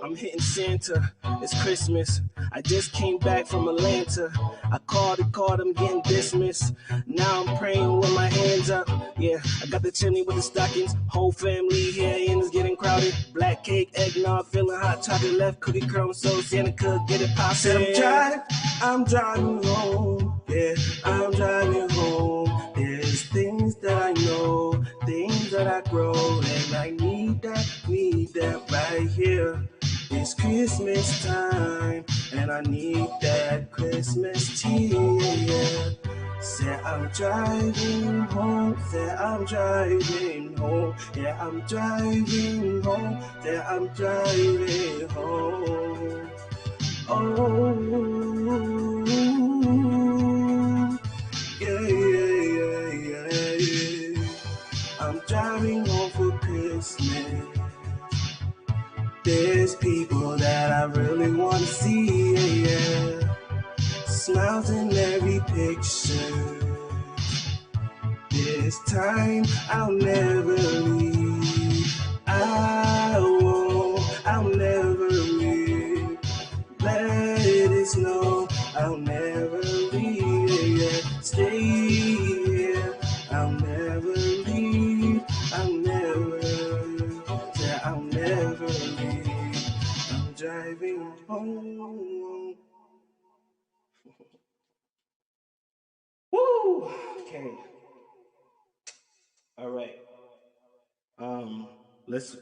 I'm hitting Santa, it's Christmas. I just came back from Atlanta. I called, I'm getting dismissed. Now I'm praying with my hands up. Yeah, I got the chimney with the stockings. Whole family here and it's getting crowded. Black cake, eggnog, feeling hot. Chocolate left, cookie crumbs, so Santa could get it poppin'. Said I'm driving home. Yeah, I'm driving home. There's things that I know, things that I grow, and I need that right here. It's Christmas time, and I need that Christmas tea. Yeah. Say I'm driving home, say I'm driving home, yeah, I'm driving home, say I'm driving home. Oh, yeah. I'm driving home for Christmas. There's people that I really want to see, yeah. Smiles in every picture. This time I'll never leave. I'll never leave. Let it snow, I'll never leave, yeah. Stay here, I'll never leave. I'll never leave. I'm driving home. Woo! Okay. All right. Let's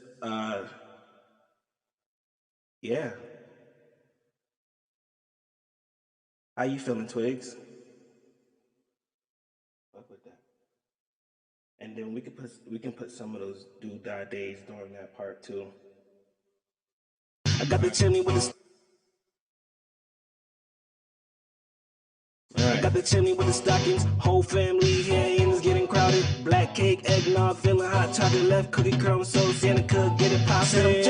yeah. How you feeling, Twigs? Fuck with that. And then we can put some of those do die days during that part too. I got the chimney with the I got the chimney with the stockings. Whole family here and it's getting crowded. Black cake, eggnog, feeling hot. Chocolate left, cookie crumbs, so Santa could get it poppin'.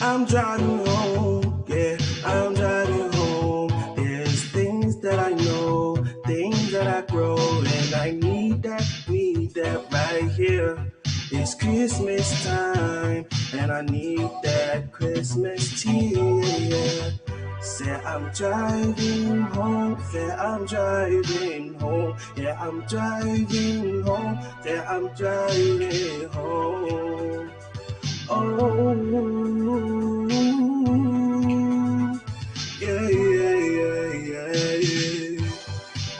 I'm driving home. Yeah, I'm driving home. There's things that I know, things that I grow, and I need that right here. It's Christmas time, and I need that Christmas tea. Yeah. Say I'm driving home, say I'm driving home, yeah, I'm driving home, say I'm driving home. Oh, yeah.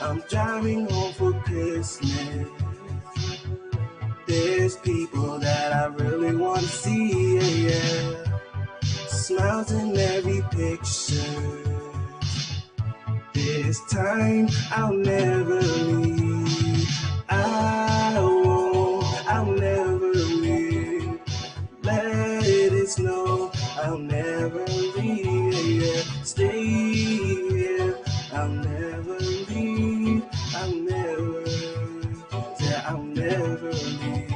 I'm driving home for Christmas. There's people that I really want to see, yeah. Smiles in every picture. This time I'll never leave. I'll never leave. Let it snow, I'll never leave. Yeah. Stay here, I'll never leave. I'll never leave.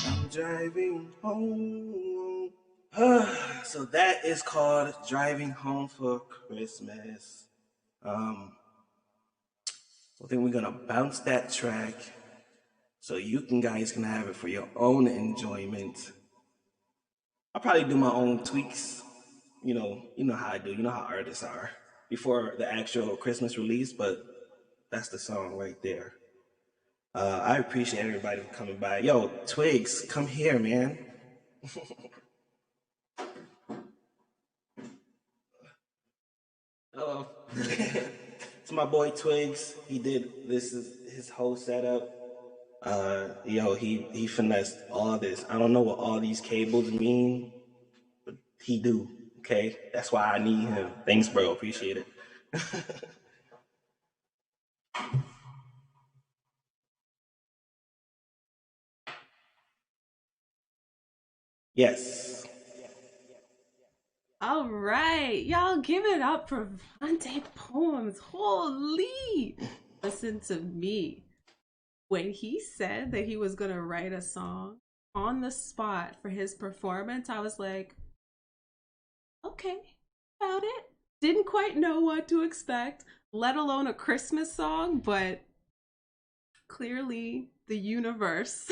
I'm driving home. So that is called Driving Home for Christmas. I think we're gonna bounce that track so you guys can have it for your own enjoyment. I'll probably do my own tweaks. You know how I do. You know how artists are before the actual Christmas release, but that's the song right there. I appreciate everybody for coming by. Yo, Twigs, come here, man. Hello. It's my boy Twigs. He did this is his whole setup. Yo, he finessed all this. I don't know what all these cables mean, but he do. Okay, that's why I need him. Thanks, bro. Appreciate it. Yes. All right, y'all give it up for Vante Poems. Holy! Listen to me. When he said that he was going to write a song on the spot for his performance, I was like, okay, about it. Didn't quite know what to expect, let alone a Christmas song, but clearly the universe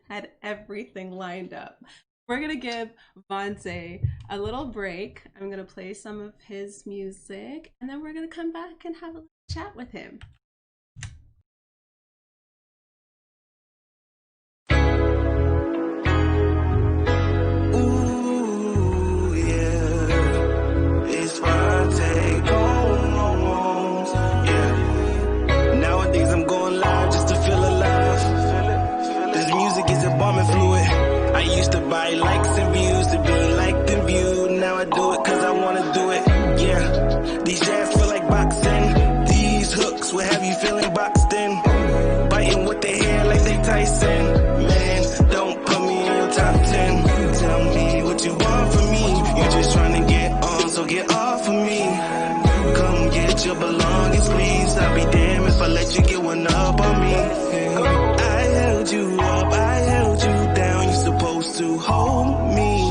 had everything lined up. We're gonna give Vante a little break. I'm gonna play some of his music, and then we're gonna come back and have a little chat with him. Ooh, yeah. It's Vante Poems. Yeah. Nowadays I'm going live just to feel alive. This music is a bomb and fluid. I used to buy likes and views to be liked and viewed. Now I do it cause I wanna do it. Yeah, these jabs feel like boxing. These hooks will have you feeling boxed in. Biting with their hair like they Tyson. Man, don't put me in your top 10. Tell me what you want from me. You just trying to get on, so get off of me. Come get your belongings, please. I'll be damned if I let you get one up on me. I held you up, I held you down. You supposed to hold me.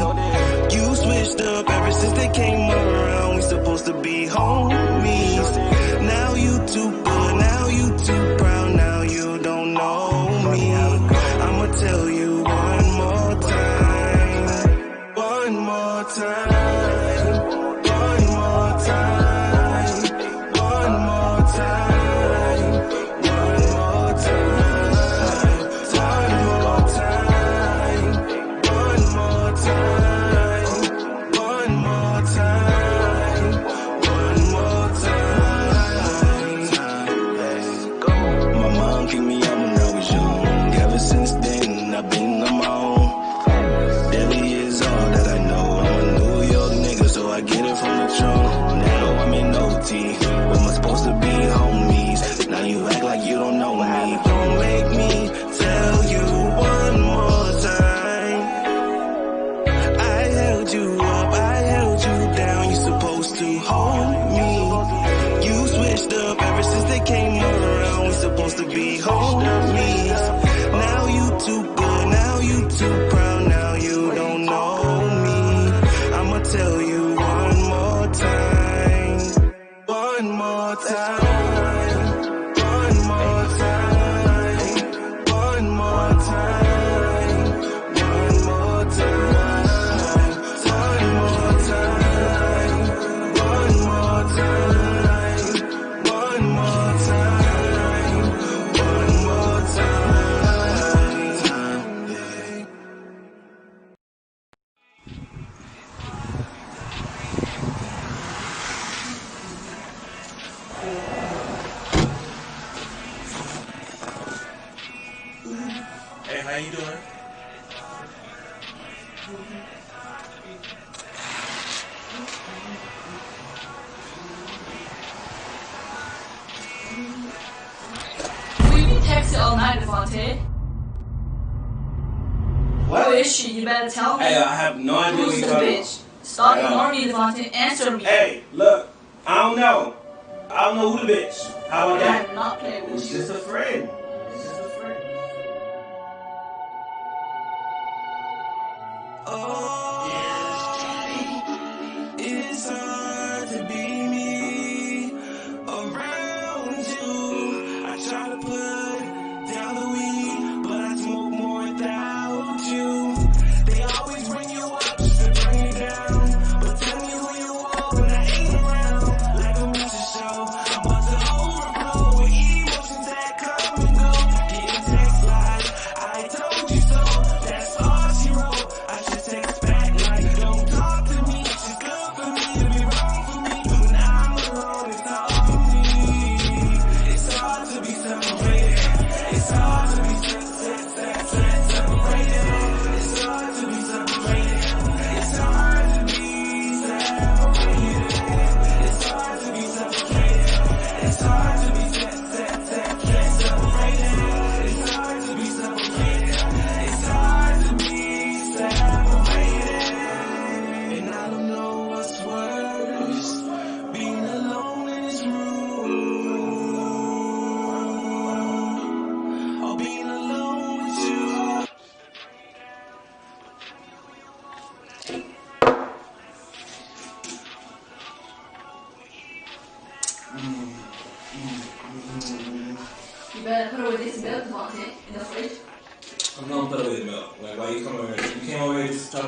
You switched up ever since they came around. We supposed to be homies. Now you too good, now you too proud. Now you don't know me. I'ma tell you one more time. One more time. One more time. One more time. One more time. One more time. One more time. One more time. One more time. My mom picked me up when I was young. Ever since then, I've been on my own. Delhi is all that I know. I'm a New York nigga, so I get it from the trunk. Now I'm in OT. When we're supposed to be homies. Now you act like you don't know me. Don't make me tell you one more time. I held you up, I held you down. You supposed to hold me. You switched up ever since they came around. We supposed to be homies. Now you too good, now you too proud. Now you don't know me. I'ma tell you one more time. One more time. One more time. One more time. One more time. One more time. One more time. One more time. One more time. Yeah. Hey, how you doing? We've been texting all night, Vante. What? Who is she? You better tell me. Hey, I have no idea what Who's you're the talking bitch? Stop Hey, ignoring me, Vante. Answer me. Hey, look, I don't know. I don't know who the bitch. How about that? I'm not playing with It's you. just a friend. It's just a friend. Oh, it's hard to be me around you. I try to put down the weed, but I smoke more without you. They always bring you up just to bring you down. But tell me who you are when I ain't around. Like a music show, but to overflow with emotions that come and go. Getting text lies, I told you so. That's all she wrote. I should text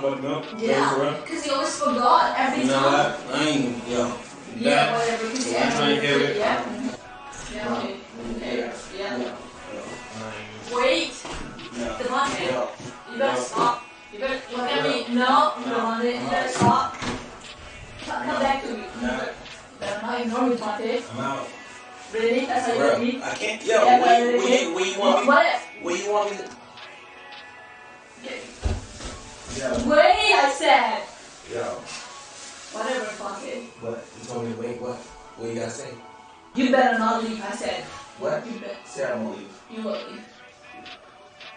about the milk? Yeah, because he always forgot every time. You know what? I ain't, yo. Yeah, whatever. Because he trying to get it. Yeah. Yeah, okay. Okay. Yeah. Wait. Devante, you better stop. You better look at me. No, Devante, you better stop. Come back to me. You better not ignore me, Devante. I'm out. Really? That's how you read? I can't. Yo, where you want me? Where you want me to? Wait, I said. Yo. Whatever, fuck it. What? You told me to wait. What? What you gotta say? You better not leave, I said. What? You better. Say I won't leave. You won't leave.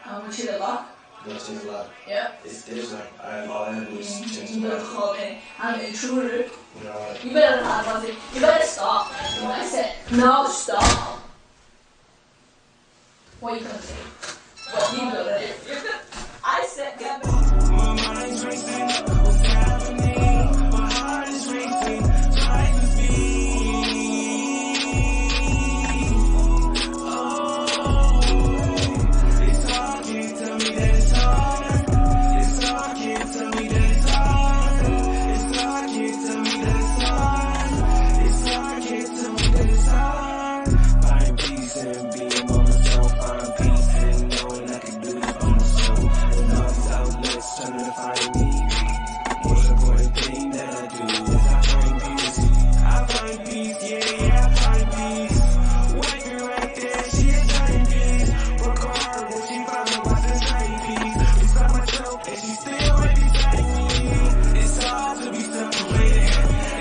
I'm gonna change the lock. You're gonna change the lock? Yeah. It's like, all I have to do is change the You better lock. call me. I'm an intruder. You know what? You better not, Devante. You better stop. I said, no, stop. What are you gonna say? What you gonna do? I said, get back. My mind's racing, what's happening? My heart is racing, trying to speak. Oh, it's hard, can't tell me that it's hard. It's hard, can't tell me that it's hard. It's hard, can't tell me that it's hard. It's hard, can't tell me that it's hard. Find peace and being by myself, find peace and knowing I can do it by myself. And all these outlets trying to find me. Most important thing that I do is I find peace. I find peace, yeah, I find peace. Working right there, she is finding peace. Work hard, but she finally wants to find peace. Beside myself, and she's still right beside me. It's hard to be separated.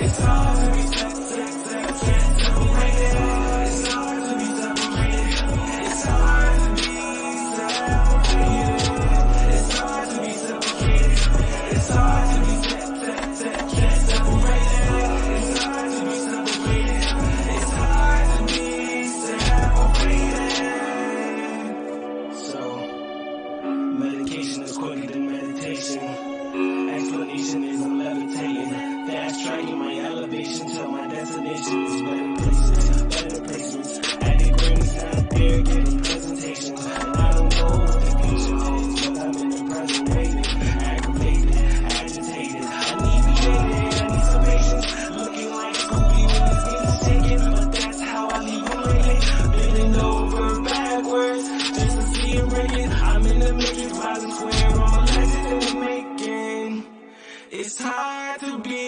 It's hard to be separated. It's hard to be separated. It's hard to be separated. It's hard to be separated. It's hard to be separated. It's hard to be separated. It's hard to be separated. So, medication is quicker than meditation. Explanation is I'm levitating. Fast tracking my elevation till my destination is better places, better placements. Adding rings out there, getting presentations. And I don't know what the future holds, but I'm in the present waiting. Aggravated, agitated, inebriated. I need some patience. Looking like Scooby when his skin is shaking, but that's how I leave him laying. Bending over backwards just to see him breaking. I'm in the matrix, rising square. I'm a legend in the making. It's hard to be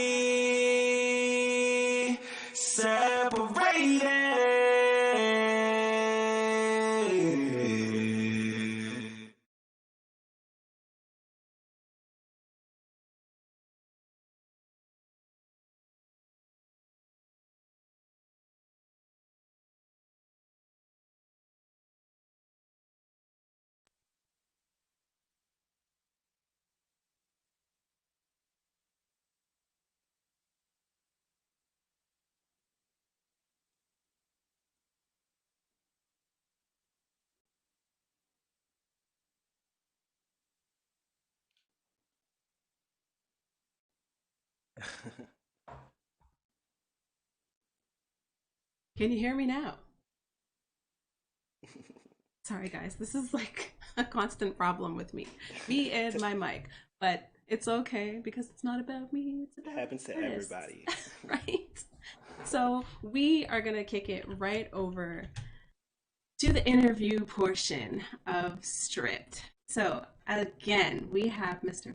separated. Can you hear me now? Sorry, guys. This is like a constant problem with me. Me and my mic. But it's okay because it's not about me. It's about Happens to artists. everybody. Right? So we are going to kick it right over to the interview portion of Stripped. So again, we have Mr.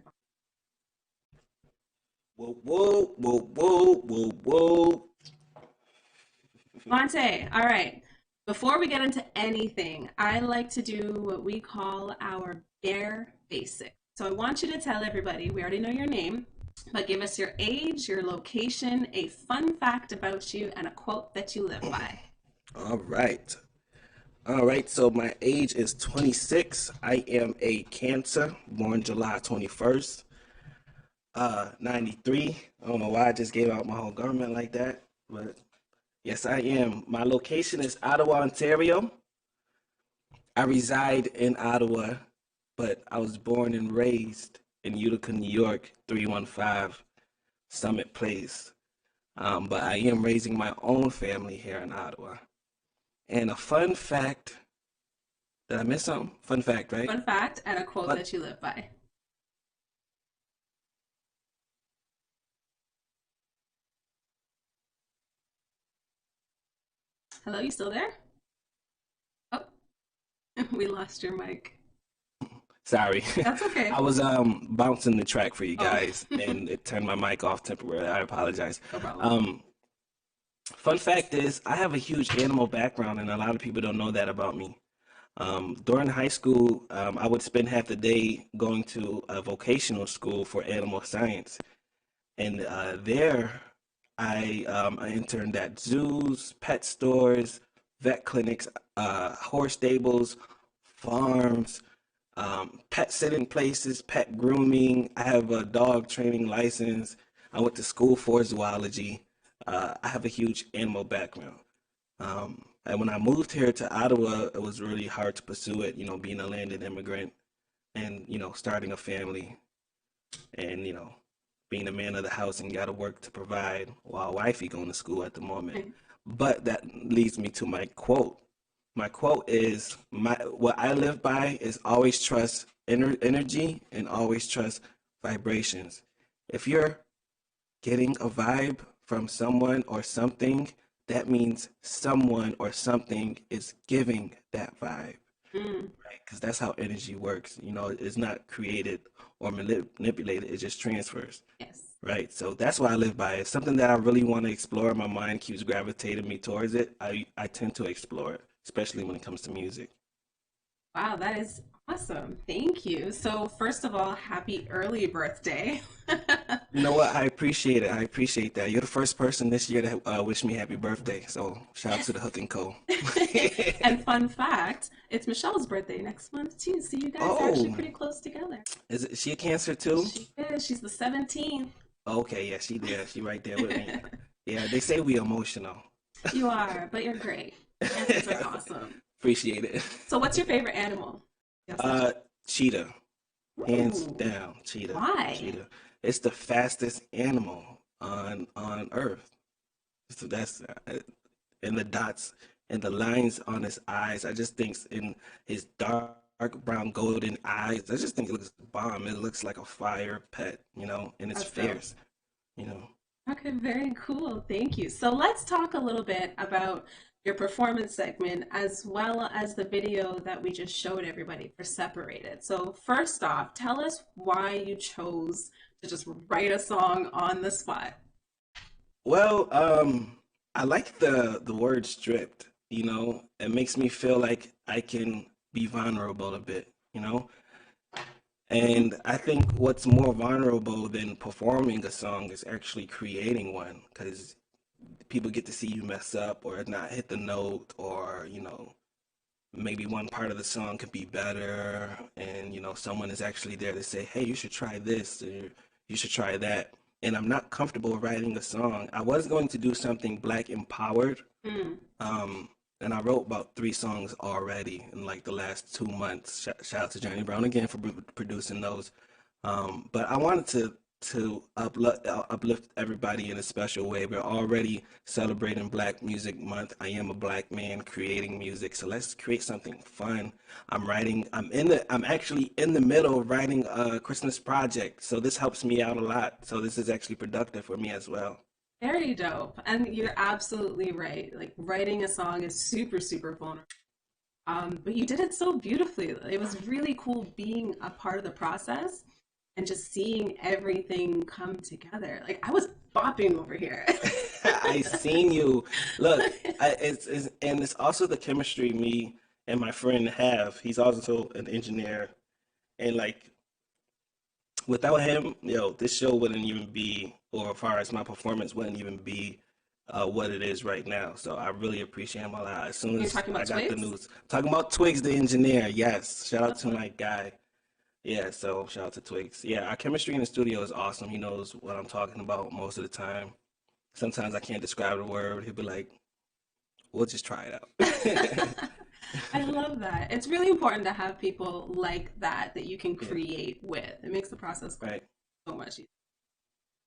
Whoa, whoa, whoa, whoa, whoa, whoa. Vante. All right. Before we get into anything, I like to do what we call our bare basics. So I want you to tell everybody, we already know your name, but give us your age, your location, a fun fact about you, and a quote that you live by. All right. All right, so my age is 26. I am a Cancer, born July 21st, 93. I don't know why I just gave out my whole government like that, but yes, I am. My location is Ottawa, Ontario. I reside in Ottawa, but I was born and raised in Utica, New York, 315 Summit Place. But I am raising my own family here in Ottawa. And a fun fact, did I miss something? Fun fact, right? Fun fact and a quote Fun- that you live by. Hello, you still there? Oh, we lost your mic. Sorry. That's okay. I was bouncing the track for you Oh, guys and it turned my mic off temporarily. I apologize. no problem. Um, Fun fact is I have a huge animal background and a lot of people don't know that about me. During high school, I would spend half the day going to a vocational school for animal science. And there, I interned at zoos, pet stores, vet clinics, horse stables, farms, pet sitting places, pet grooming. I have a dog training license. I went to school for zoology. I have a huge animal background. And when I moved here to Ottawa, it was really hard to pursue it, being a landed immigrant and, starting a family and, being a man of the house and got to work to provide while wifey going to school at the moment. But that leads me to my quote. My quote is what I live by is always trust energy and always trust vibrations. If you're getting a vibe from someone or something, that means someone or something is giving that vibe, Mm, right? Because that's how energy works. It's not created or manipulated, it just transfers, yes. right? So that's what I live by. It's something that I really want to explore. My mind keeps gravitating me towards it. I tend to explore it, especially when it comes to music. Wow, that is awesome. Thank you. So, first of all, happy early birthday. You know what? I appreciate it. I appreciate that. You're the first person this year to wished me happy birthday. So shout out to Yes. the Hook and Co. And fun fact, it's Michelle's birthday next month too. So you guys are actually Oh, pretty close together. is she a Cancer too? She is. She's the 17th. Okay, yeah, she there. She right there with me. Yeah, they say we emotional. You are, but you're great. Cancers are awesome. Appreciate it. So what's your favorite animal? Yes, a Uh, Cheetah, hands Ooh, down, cheetah, why? cheetah. It's the fastest animal on Earth. So that's and the dots and the lines on his eyes. I just think in his dark brown golden eyes. I just think it looks bomb. It looks like a fire pet, and it's That's dope. fierce. Okay, very cool. Thank you. So let's talk a little bit about your performance segment as well as the video that we just showed everybody for Separated. So first off, tell us why you chose to just write a song on the spot. Well, I like the word stripped. It makes me feel like I can be vulnerable a bit. And I think what's more vulnerable than performing a song is actually creating one, because people get to see you mess up or not hit the note, or maybe one part of the song could be better, and someone is actually there to say, hey, you should try this, or you should try that. And I'm not comfortable writing a song. I was going to do something black empowered, Mm. um and I wrote about 3 songs already in like the last 2 months. Shout out to Johnny Brown again for producing those. But I wanted to uplift everybody in a special way. We're already celebrating Black Music Month. I am a black man creating music, so let's create something fun. I'm actually in the middle of writing a Christmas project, so this helps me out a lot. So this is actually productive for me as well. Very dope. And you're absolutely right. Like writing a song is super, super vulnerable. But you did it so beautifully. It was really cool being a part of the process and just seeing everything come together. Like I was bopping over here. I seen you. Look, and it's also the chemistry me and my friend have. He's also an engineer, and like without him, this show wouldn't even be, or as far as my performance wouldn't even be what it is right now. So I really appreciate him a lot. As soon You're as talking I about got the Twigs? news, talking about Twigs, the engineer. Yes, shout out That's to what. my guy. Yeah, so shout out to Twigs. Yeah, our chemistry in the studio is awesome. He knows what I'm talking about most of the time. Sometimes I can't describe the word. He'll be like, we'll just try it out. I love that. It's really important to have people like that that you can Yeah, create with. It makes the process go right, so much easier.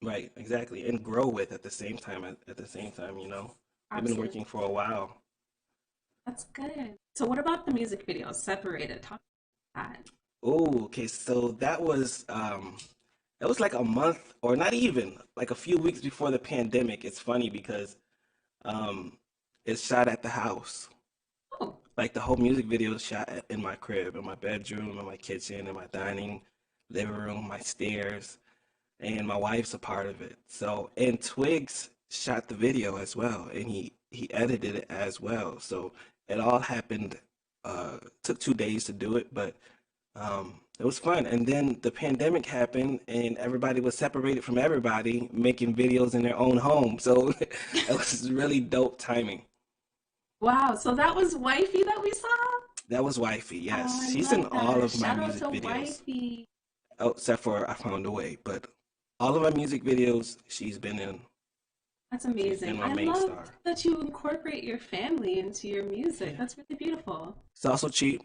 right, exactly. And grow with at the same time. At the same time. We've been Absolutely. working for a while. That's good. So what about the music video, Separated? Talk about that. Oh, okay. So that was like a month or not even like a few weeks before the pandemic. It's funny because um It's shot at the house. Oh, Like the whole music video is shot in my crib, in my bedroom, in my kitchen, in my dining, living room, my stairs, and my wife's a part of it. So, and Twigs shot the video as well, and he edited it as well. So it all happened. Took 2 days to do it, but it was fun. And then the pandemic happened, and everybody was separated from everybody, making videos in their own home. So it was really dope timing. wow. So that was Wifey that we saw? That was Wifey, Oh, yes. I She's in love all that. of my Shout out music to videos. Wifey. Oh, except for I Found a Way. But all of my music videos, she's been in. That's She's amazing. been my I main love star. that you incorporate your family into your music. Yeah. That's really beautiful. It's also cheap.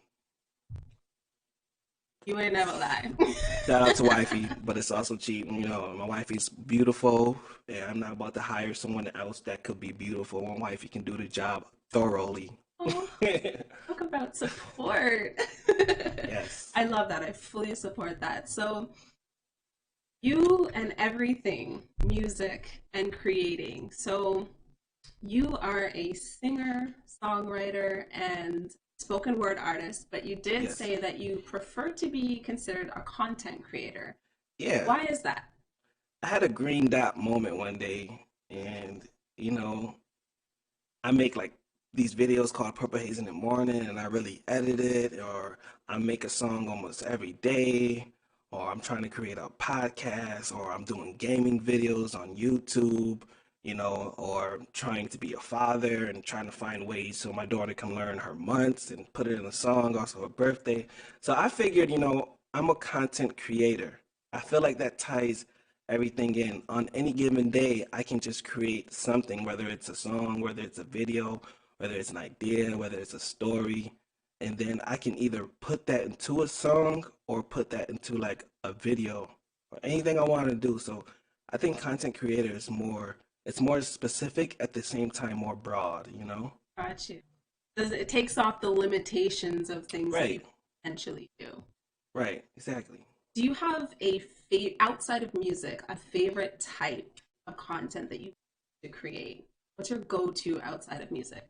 You ain't never lie. Shout out to Wifey, but it's also cheap. You know, my wifey's beautiful, and I'm not about to hire someone else that could be beautiful. My wifey can do the job thoroughly. Oh, talk about support. Yes. I love that. I fully support that. So, you and everything, music and creating. So, you are a singer, songwriter, and spoken word artist, but you did Yes. say that you prefer to be considered a content creator. Yeah. Why is that? I had a green dot moment one day, and you know, I make like these videos called Purple Haze in the Morning, and I really edit it, or I make a song almost every day, or I'm trying to create a podcast, or I'm doing gaming videos on YouTube, or trying to be a father and trying to find ways so my daughter can learn her months and put it in a song, also her birthday. So I figured, I'm a content creator. I feel like that ties everything in. On any given day, I can just create something, whether it's a song, whether it's a video, whether it's an idea, whether it's a story. And then I can either put that into a song or put that into like a video or anything I want to do. So I think content creator is it's more specific at the same time more broad, you know? Got you. Does it takes off the limitations of things that you Right, potentially do? right, exactly. Do you have outside of music a favorite type of content that you to create? What's your go-to outside of music?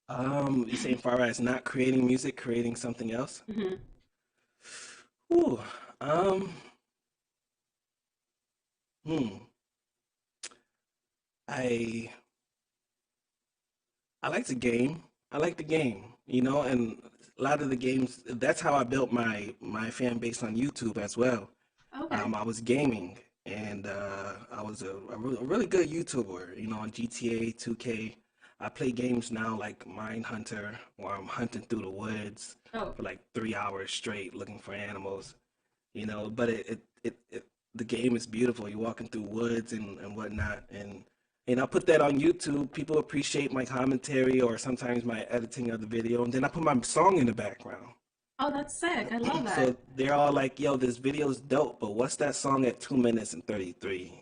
You saying far as not creating music, creating something else? Hmm. Ooh, um, hmm. I I like to game. I like the game, and a lot of the games. That's how I built my fan base on YouTube as well. Okay. I was gaming, and I was a really good YouTuber. On GTA 2K. I play games now like Mine Hunter, where I'm hunting through the woods Oh, for like 3 hours straight looking for animals. But the game is beautiful. You're walking through woods and whatnot, and I put that on YouTube. People appreciate my commentary or sometimes my editing of the video, and then I put my song in the background. oh, that's sick. I love that. So they're all like, "Yo, this video's dope," but what's that song at 2 minutes and 33?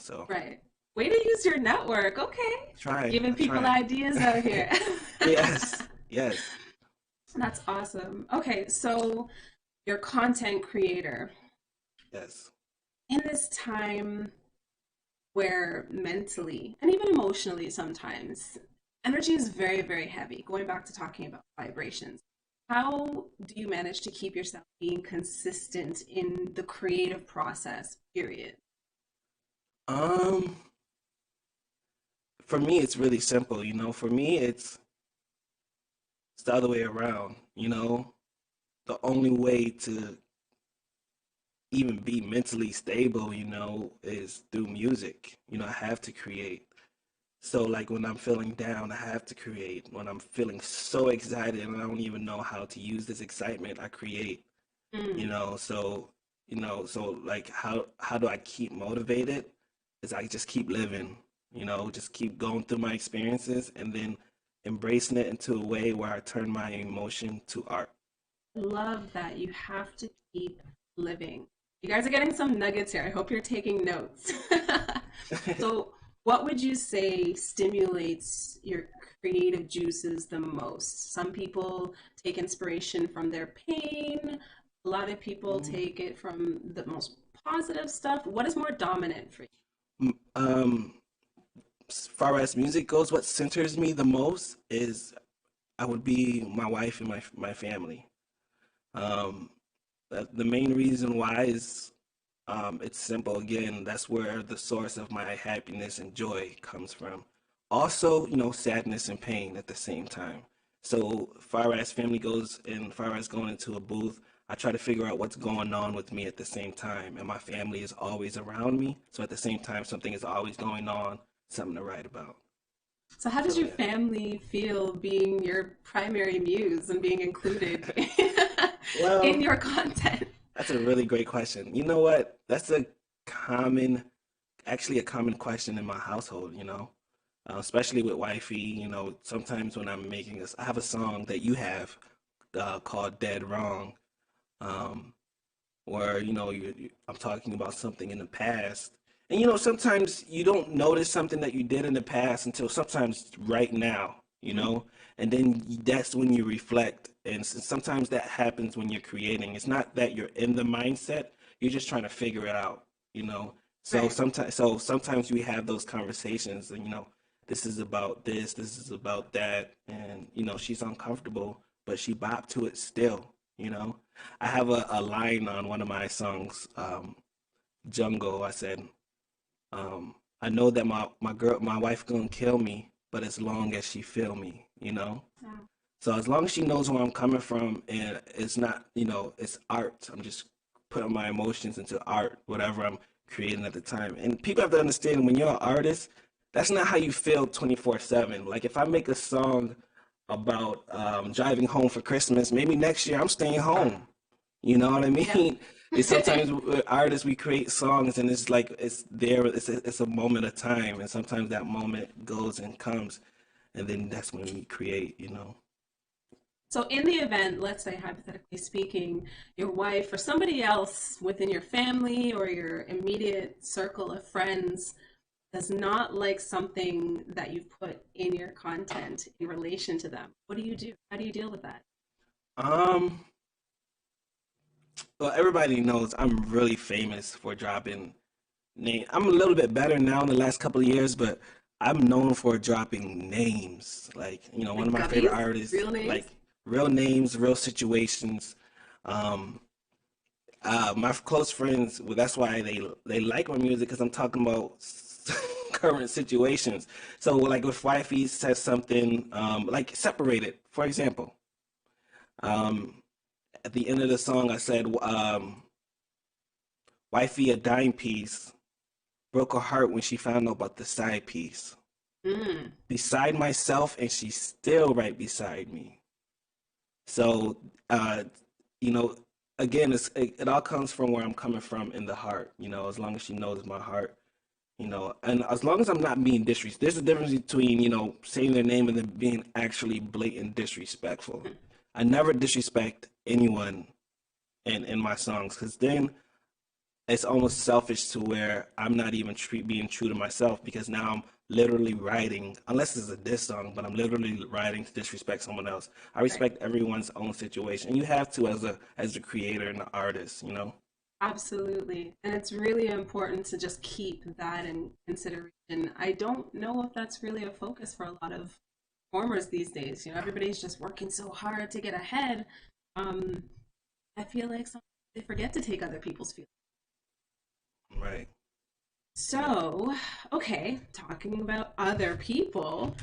So Right. Way to use your network. Okay. Giving I people try. ideas out here. Yes, yes, That's awesome. Okay, so you're a content creator. yes. In this time where mentally and even emotionally sometimes energy is very, very heavy, going back to talking about vibrations, how do you manage to keep yourself being consistent in the creative process, period? Um, for me, it's really simple. For me, it's the other way around. The only way to even be mentally stable, is through music. I have to create. So like when I'm feeling down, I have to create. When I'm feeling so excited and I don't even know how to use this excitement, I create. Mm, So like how do I keep motivated? Is I just keep living, just keep going through my experiences and then embracing it into a way where I turn my emotion to art. love that. You have to keep living. You guys are getting some nuggets here. I hope you're taking notes. So, what would you say stimulates your creative juices the most? Some people take inspiration from their pain. A lot of people Mm, take it from the most positive stuff. What is more dominant for you? mm, Um, as far as music goes, what centers me the most is I would be my wife and my family. Um, the main reason why is it's simple. Again, that's where the source of my happiness and joy comes from. Also, sadness and pain at the same time. So, far as family goes, and far as going into a booth, I try to figure out what's going on with me at the same time. And my family is always around me. So, at the same time, something is always going on, something to write about. So how does So, your yeah. family feel being your primary muse and being included in Well, your content? that's a really great question. You know what? That's common, actually a common question in my household, especially with wifey. Sometimes when I'm making this, I have a song that you have called Dead Wrong, um, where, I'm talking about something in the past. And, sometimes you don't notice something that you did in the past until sometimes right now, and then that's when you reflect. And sometimes that happens when you're creating. It's not that you're in the mindset, you're just trying to figure it out, you know. So Right. sometimes we have those conversations, and this is about this is about that, and she's uncomfortable, but she bopped to it still, you know. I have a line on one of my songs, Jungle. I said, I know that my wife gonna kill me, but as long as she feel me, Yeah. So as long as she knows where I'm coming from, and it's not, it's art. I'm just putting my emotions into art, whatever I'm creating at the time. And people have to understand, when you're an artist, that's not how you feel 24/7. Like if I make a song about driving home for Christmas, maybe next year I'm staying home. You know what I Yeah. mean? And sometimes with artists, we create songs, and it's like it's there. It's a moment of time, and sometimes that moment goes and comes, and then that's when we create. So, in the event, let's say hypothetically speaking, your wife or somebody else within your family or your immediate circle of friends does not like something that you've put in your content in relation to them, what do you do? How do you deal with that? Um, well, everybody knows I'm really famous for dropping name. I'm a little bit better now in the last couple of years, but I'm known for dropping names. Like, one of Like my favorite guppies? artists, Real names? like real names, real situations. Um, my close friends, well, that's why they like my music, because I'm talking about current situations. So, like, if wifey says something, like separated, for example, um, at the end of the song, I said, wifey a dime piece broke her heart when she found out about the side piece. Mm. Beside myself, and she's still right beside me. So, uh, you know, again, it all comes from where I'm coming from in the heart. As long as she knows my heart, and as long as I'm not being disrespectful. There's a difference between saying their name and then being actually blatant disrespectful. I never disrespect anyone in my songs, because then it's almost selfish to where I'm not even being true to myself, because now I'm literally writing, unless it's a diss song, but I'm literally writing to disrespect someone else. I Right. respect everyone's own situation. You have to, as a creator and an artist. Absolutely. And it's really important to just keep that in consideration. I don't know if that's really a focus for a lot of performers these days. Everybody's just working so hard to get ahead. Um, I feel like sometimes they forget to take other people's feelings. Right. Yeah. So, okay, talking about other people,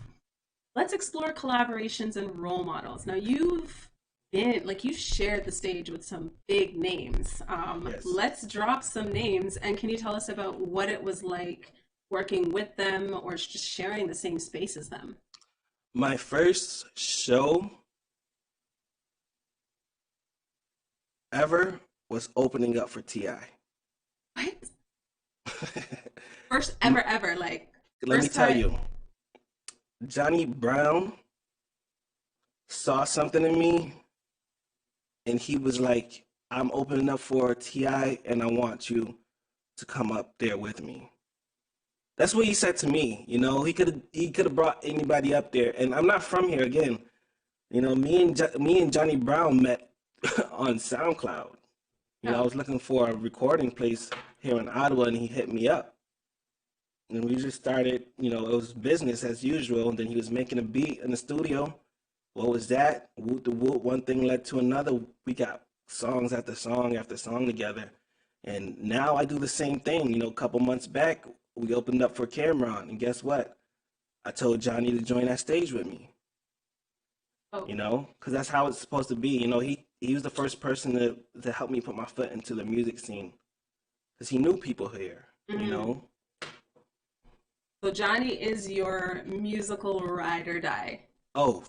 let's explore collaborations and role models. Now, you've shared the stage with some big names. Yes. Let's drop some names, and can you tell us about what it was like working with them or just sharing the same space as them? My first show ever was opening up for Ti. What? First ever, ever, like Let me first tell time. you, Johnny Brown saw something in me, and he was like, "I'm opening up for Ti, and I want you to come up there with me." That's what he said to me. He could have brought anybody up there, and I'm not from here again. Me and Johnny Brown met on SoundCloud. I Oh, was looking for a recording place here in Ottawa, and he hit me up. And we just started, it was business as usual. And then he was making a beat in the studio. What was that? Whoop the whoop. One thing led to another. We got songs after song together. And now I do the same thing. A couple months back, we opened up for Cameron. And guess what? I told Johnny to join that stage with me, Oh, because that's how it's supposed to be. He was the first person to help me put my foot into the music scene because he knew people here, you mm. know? So Johnny is your musical ride or die. Oh,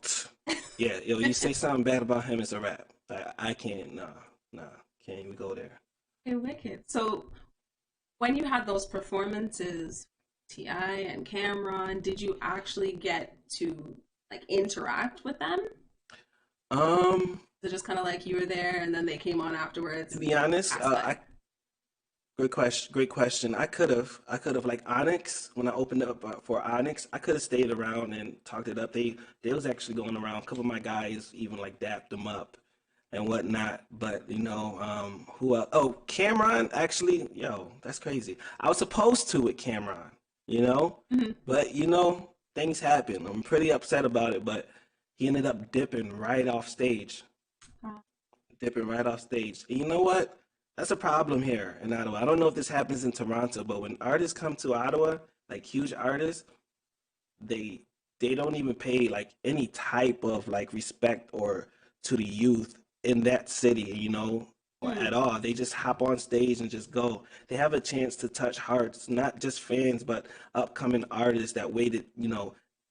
yeah, you say something bad about him, it's a rap. I can't, nah, can't even go there. Okay, wicked. So when you had those performances, Ti and Cameron, did you actually get to like interact with them? Um, So just kind of like you were there and then they came on to afterwards and be honest, passed by. great question, great question. I could have like Onyx when I opened up for Onyx. I could have stayed around and talked it up. They was actually going around. A couple of my guys even like dapped them up and whatnot. But who else? Oh, Cameron actually, yo, that's crazy. I was supposed to with Cameron, you know, Mhm. but things happen. I'm pretty upset about it, but he ended up dipping right off stage. And you know what? That's a problem here in Ottawa. I don't know if this happens in Toronto, but when artists come to Ottawa, like huge artists, they they don't even pay like any type of like respect or to the youth in that city, or Mm. at all. They just hop on stage and just go. They have a chance to touch hearts, not just fans, but upcoming artists that waited,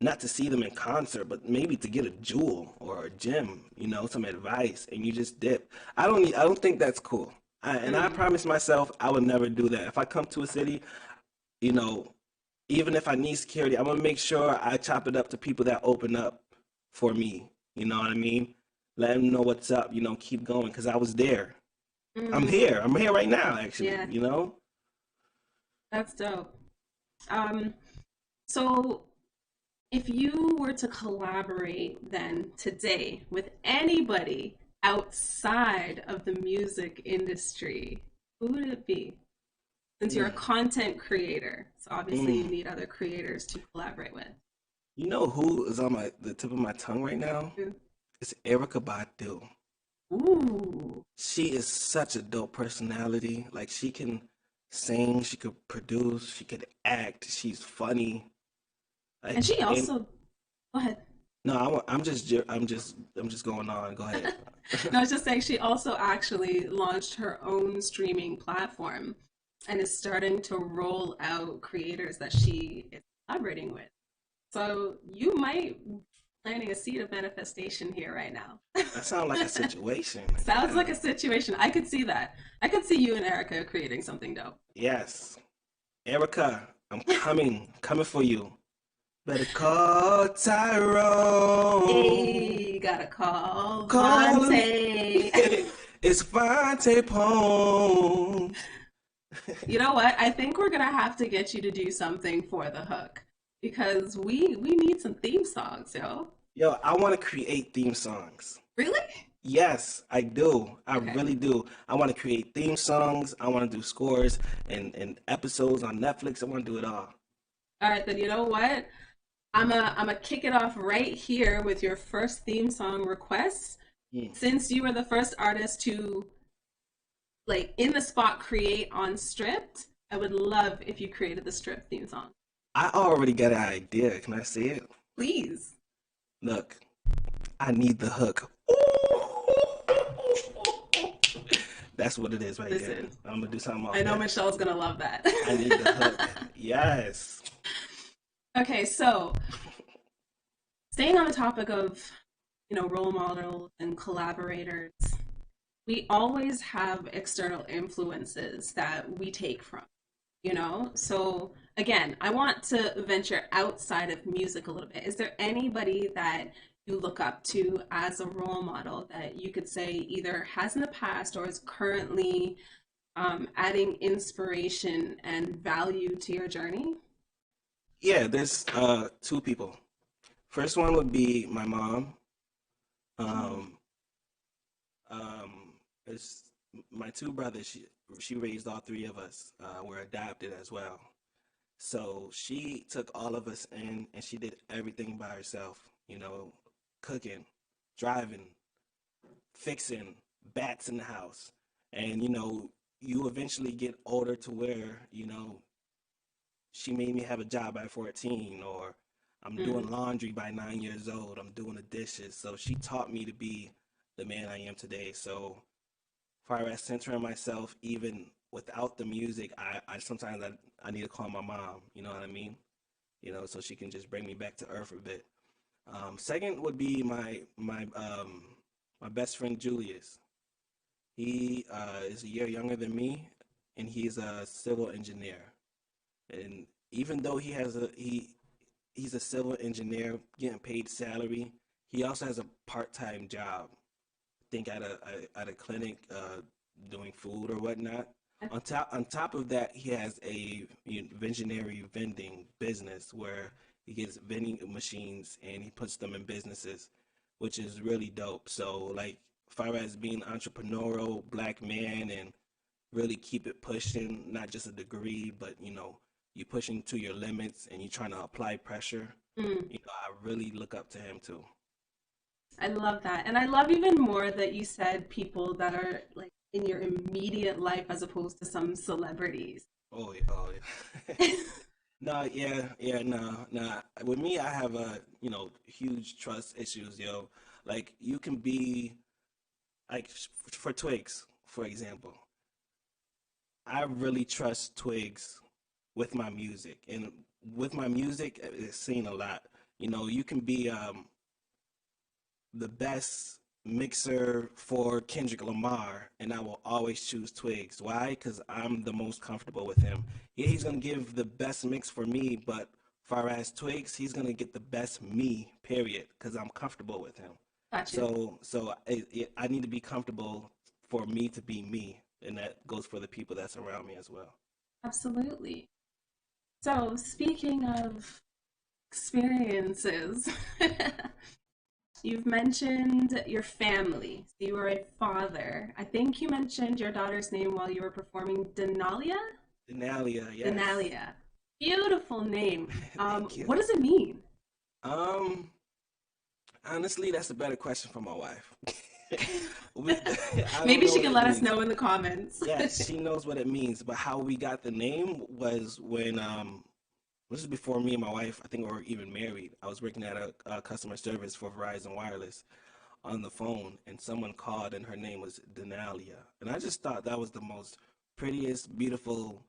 not to see them in concert, but maybe to get a jewel or a gem, some advice, and you just dip. I don't think that's cool. And I Mm. promise myself I would never do that. If I come to a city, you know, even if I need security, I'm gonna make sure I chop it up to people that open up for me. You know what I mean? Let them know what's up. Keep going because I was there. I'm Mm. here. I'm here right now, actually. Yeah, that's dope. Um, so if you were to collaborate then today with anybody outside of the music industry, who would it be? Since you're a Mm, content creator, so obviously you mm. need other creators to collaborate with. You know who is on the tip of my tongue right now? It's Erica Badu. Ooh. She is such a dope personality. Like she can sing, she could produce, she could act. She's funny. And Like she and also, go ahead. no, I'm just going on. Go ahead. No, I was just saying she also actually launched her own streaming platform and is starting to roll out creators that she is collaborating with. So you might be planting a seed of manifestation here right now. That sounds like a situation. Sounds Yeah. like a situation. I could see that. I could see you and Erica creating something dope. Yes. Erica, I'm coming for you. Better call Tyrone. Hey, gotta call Call him. Vante. It's Vante Poems. You know what? I think we're gonna have to get you to do something for the hook because we need some theme songs, yo. Yo, I want to create theme songs. Really? Yes, I do. I Okay. really do. I want to create theme songs. I want to do scores and episodes on Netflix. I want to do it all. All right, then you know what? I'm a kick it off right here with your first theme song request. Mm. Since you were the first artist to like in the spot create on Stripped, I would love if you created the Stripped theme song. I already got an idea. Can I see it? Please. Look, I need the hook. That's what it is right there. Listen, I'm gonna do something I off know that. Michelle's gonna love that. I need the hook. Yes. Okay, so staying on the topic of, role models and collaborators, we always have external influences that we take from. So again, I want to venture outside of music a little bit. Is there anybody that you look up to as a role model that you could say either has in the past or is currently adding inspiration and value to your journey? Yeah, there's two people. First one would be my mom. Mm. Um, um, it's my two brothers. She raised all three of us. We're adopted as well. So she took all of us in and she did everything by herself, cooking, driving, fixing, bats in the house. And, you eventually get older to where, she made me have a job at 14, or I'm Mm. doing laundry by 9 years old. I'm doing the dishes. So she taught me to be the man I am today. So far as centering myself, even without the music, I sometimes I need to call my mom, you know what I mean? So she can just bring me back to earth a bit. Second would be my best friend Julius. He is a year younger than me, and he's a civil engineer. And even though he's a civil engineer getting paid salary, he also has a part-time job. I think at a clinic doing food or whatnot. On top of that, he has a visionary vending business where he gets vending machines and he puts them in businesses, which is really dope. So like, far as being entrepreneurial black man and really keep it pushing, not just a degree, but you pushing to your limits and you trying to apply pressure. Mm. I really look up to him too. I love that. And I love even more that you said people that are like in your immediate life as opposed to some celebrities. Oh yeah, oh yeah. No, yeah, yeah, no, no. With me, I have huge trust issues, yo. Like you can be like for Twigs, for example. I really trust Twigs with my music, and with my music, it's seen a lot. You can be the best mixer for Kendrick Lamar, and I will always choose Twigs. Why? Because I'm the most comfortable with him. Yeah, he's gonna give the best mix for me, but far as Twigs, he's gonna get the best me. Period. Because I'm comfortable with him. Got you. So I need to be comfortable for me to be me, and that goes for the people that's around me as well. Absolutely. So, speaking of experiences, you've mentioned your family. So you are a father. I think you mentioned your daughter's name while you were performing Denalia? Denalia, yes. Denalia. Beautiful name. Thank you. What does it mean? Um, Honestly, that's a better question for my wife. we, I don't Maybe know she what can it let us means. know in the comments. Yes, she knows what it means, but how we got the name was when this is before me and my wife, I think we were even married. I was working at a customer service for Verizon Wireless on the phone, and someone called, and her name was Denalia, and I just thought that was the most prettiest, beautiful,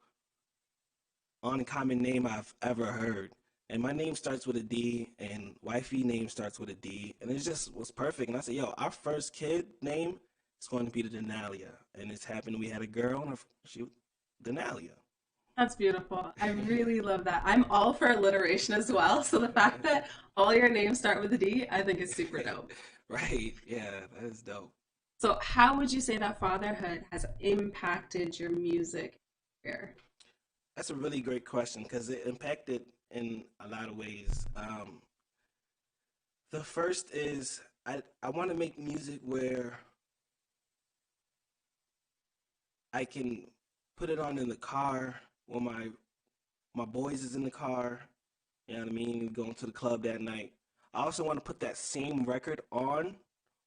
uncommon name I've ever heard. And my name starts with a D, and wifey name starts with a D, and it just was perfect. And I said, "Yo, our first kid name is going to be the Denalia," and it's happened. We had a girl, and she, Denalia. That's beautiful. I really love that. I'm all for alliteration as well. So the fact that all your names start with a D, I think is super dope. Right? Yeah, that is dope. So how would you say that fatherhood has impacted your music career? That's a really great question because it impacted in a lot of ways. The first is I want to make music where I can put it on in the car when my boys is in the car. You know what I mean? Going to the club that night. I also want to put that same record on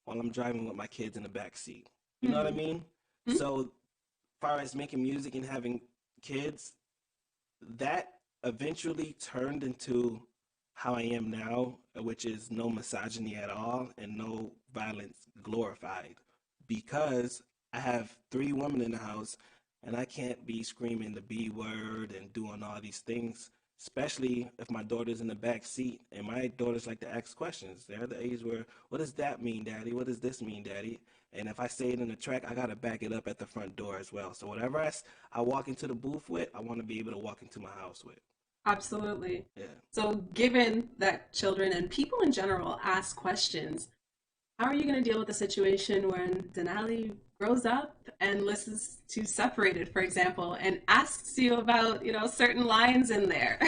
while I'm driving with my kids in the back seat. You know what I Mm-hmm. mean? So far as making music and having kids, that eventually turned into how I am now, which is no misogyny at all and no violence glorified. Because I have three women in the house and I can't be screaming the B word and doing all these things, especially if my daughter's in the back seat and my daughters like to ask questions. They're the age where, what does that mean, Daddy? What does this mean, Daddy? And if I say it in the track, I gotta back it up at the front door as well. So whatever I walk into the booth with, I want to be able to walk into my house with. Absolutely. Yeah. So given that children and people in general ask questions, how are you going to deal with the situation when Denali grows up and listens to Separated, for example, and asks you about, certain lines in there?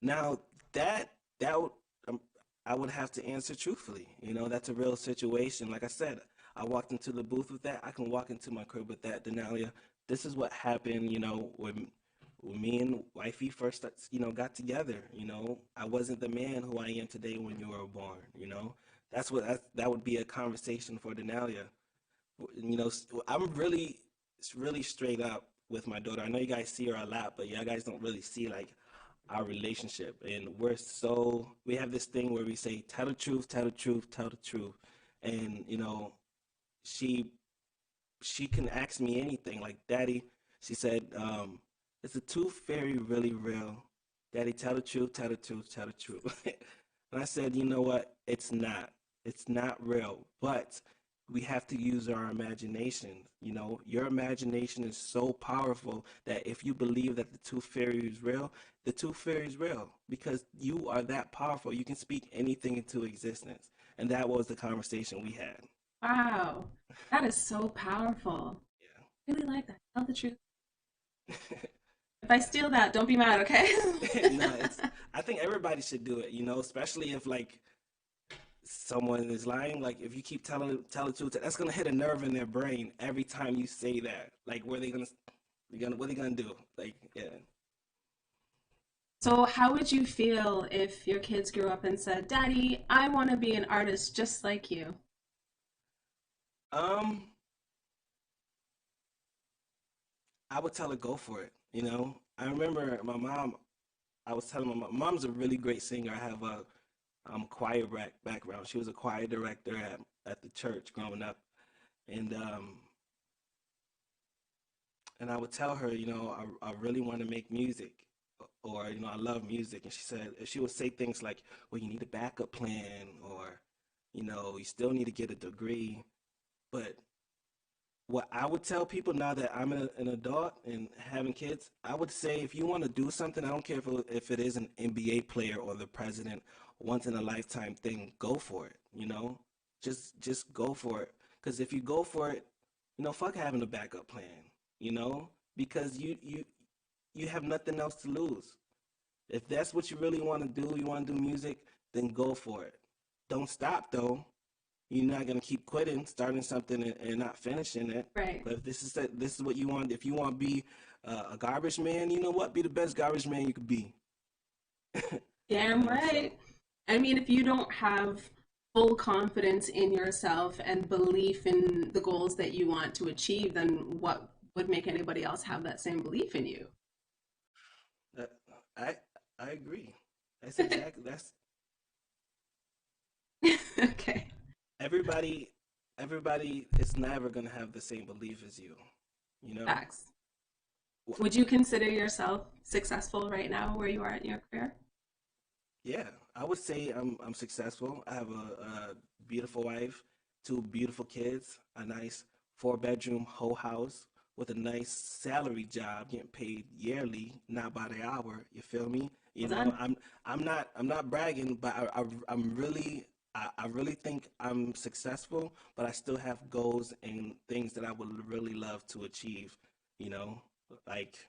Now that that would um, I would have to answer truthfully. That's a real situation. Like I said, I walked into the booth with that. I can walk into my crib with that. Denalia, this is what happened. me and wifey first, got together. I wasn't the man who I am today when you were born. That would be a conversation for Denalia. I'm really straight up with my daughter. I know you guys see her a lot, but you guys don't really see like our relationship. And we have this thing where we say, tell the truth, tell the truth, tell the truth. And, she can ask me anything. Like, Daddy, she said, is the tooth fairy really real? Daddy, tell the truth, tell the truth, tell the truth. And I said, you know what? It's not. It's not real. But we have to use our imagination. Your imagination is so powerful that if you believe that the tooth fairy is real, the tooth fairy is real because you are that powerful. You can speak anything into existence. And that was the conversation we had. Wow, that is so powerful. I really like that. Tell the truth. If I steal that, don't be mad, okay? No, I think everybody should do it, especially if like someone is lying. Like if you keep tell the truth, that's gonna hit a nerve in their brain every time you say that. Like what are they gonna do? Like, yeah. So, how would you feel if your kids grew up and said, Daddy, I want to be an artist just like you? Um, I would tell her go for it. I remember my mom. I was telling my mom's a really great singer. I have a choir background. She was a choir director at the church growing up, and I would tell her, I really want to make music, or I love music, and she would say things like, well, you need a backup plan, or you still need to get a degree, but what I would tell people now that I'm an adult and having kids, I would say if you want to do something, I don't care if it is an NBA player or the president, once in a lifetime thing, go for it. Just go for it. Because if you go for it, fuck having a backup plan. Because you have nothing else to lose. If that's what you really want to do, you want to do music, then go for it. Don't stop though. You're not gonna keep quitting, starting something and not finishing it. Right. But if this is what you want, if you want to be a garbage man, you know what? Be the best garbage man you could be. Damn So right. I mean, if you don't have full confidence in yourself and belief in the goals that you want to achieve, then what would make anybody else have that same belief in you? uh, I I agree. That's Okay. everybody. Everybody is never gonna have the same belief as you. You know. Facts. Would you consider yourself successful right now where you are in your career? Yeah, I would say I'm successful. I have a beautiful wife, two beautiful kids, a nice four-bedroom whole house with a nice salary job, getting paid yearly, not by the hour. You feel me? Well done. I'm not bragging, but I really think I'm successful, but I still have goals and things that I would really love to achieve. You know, like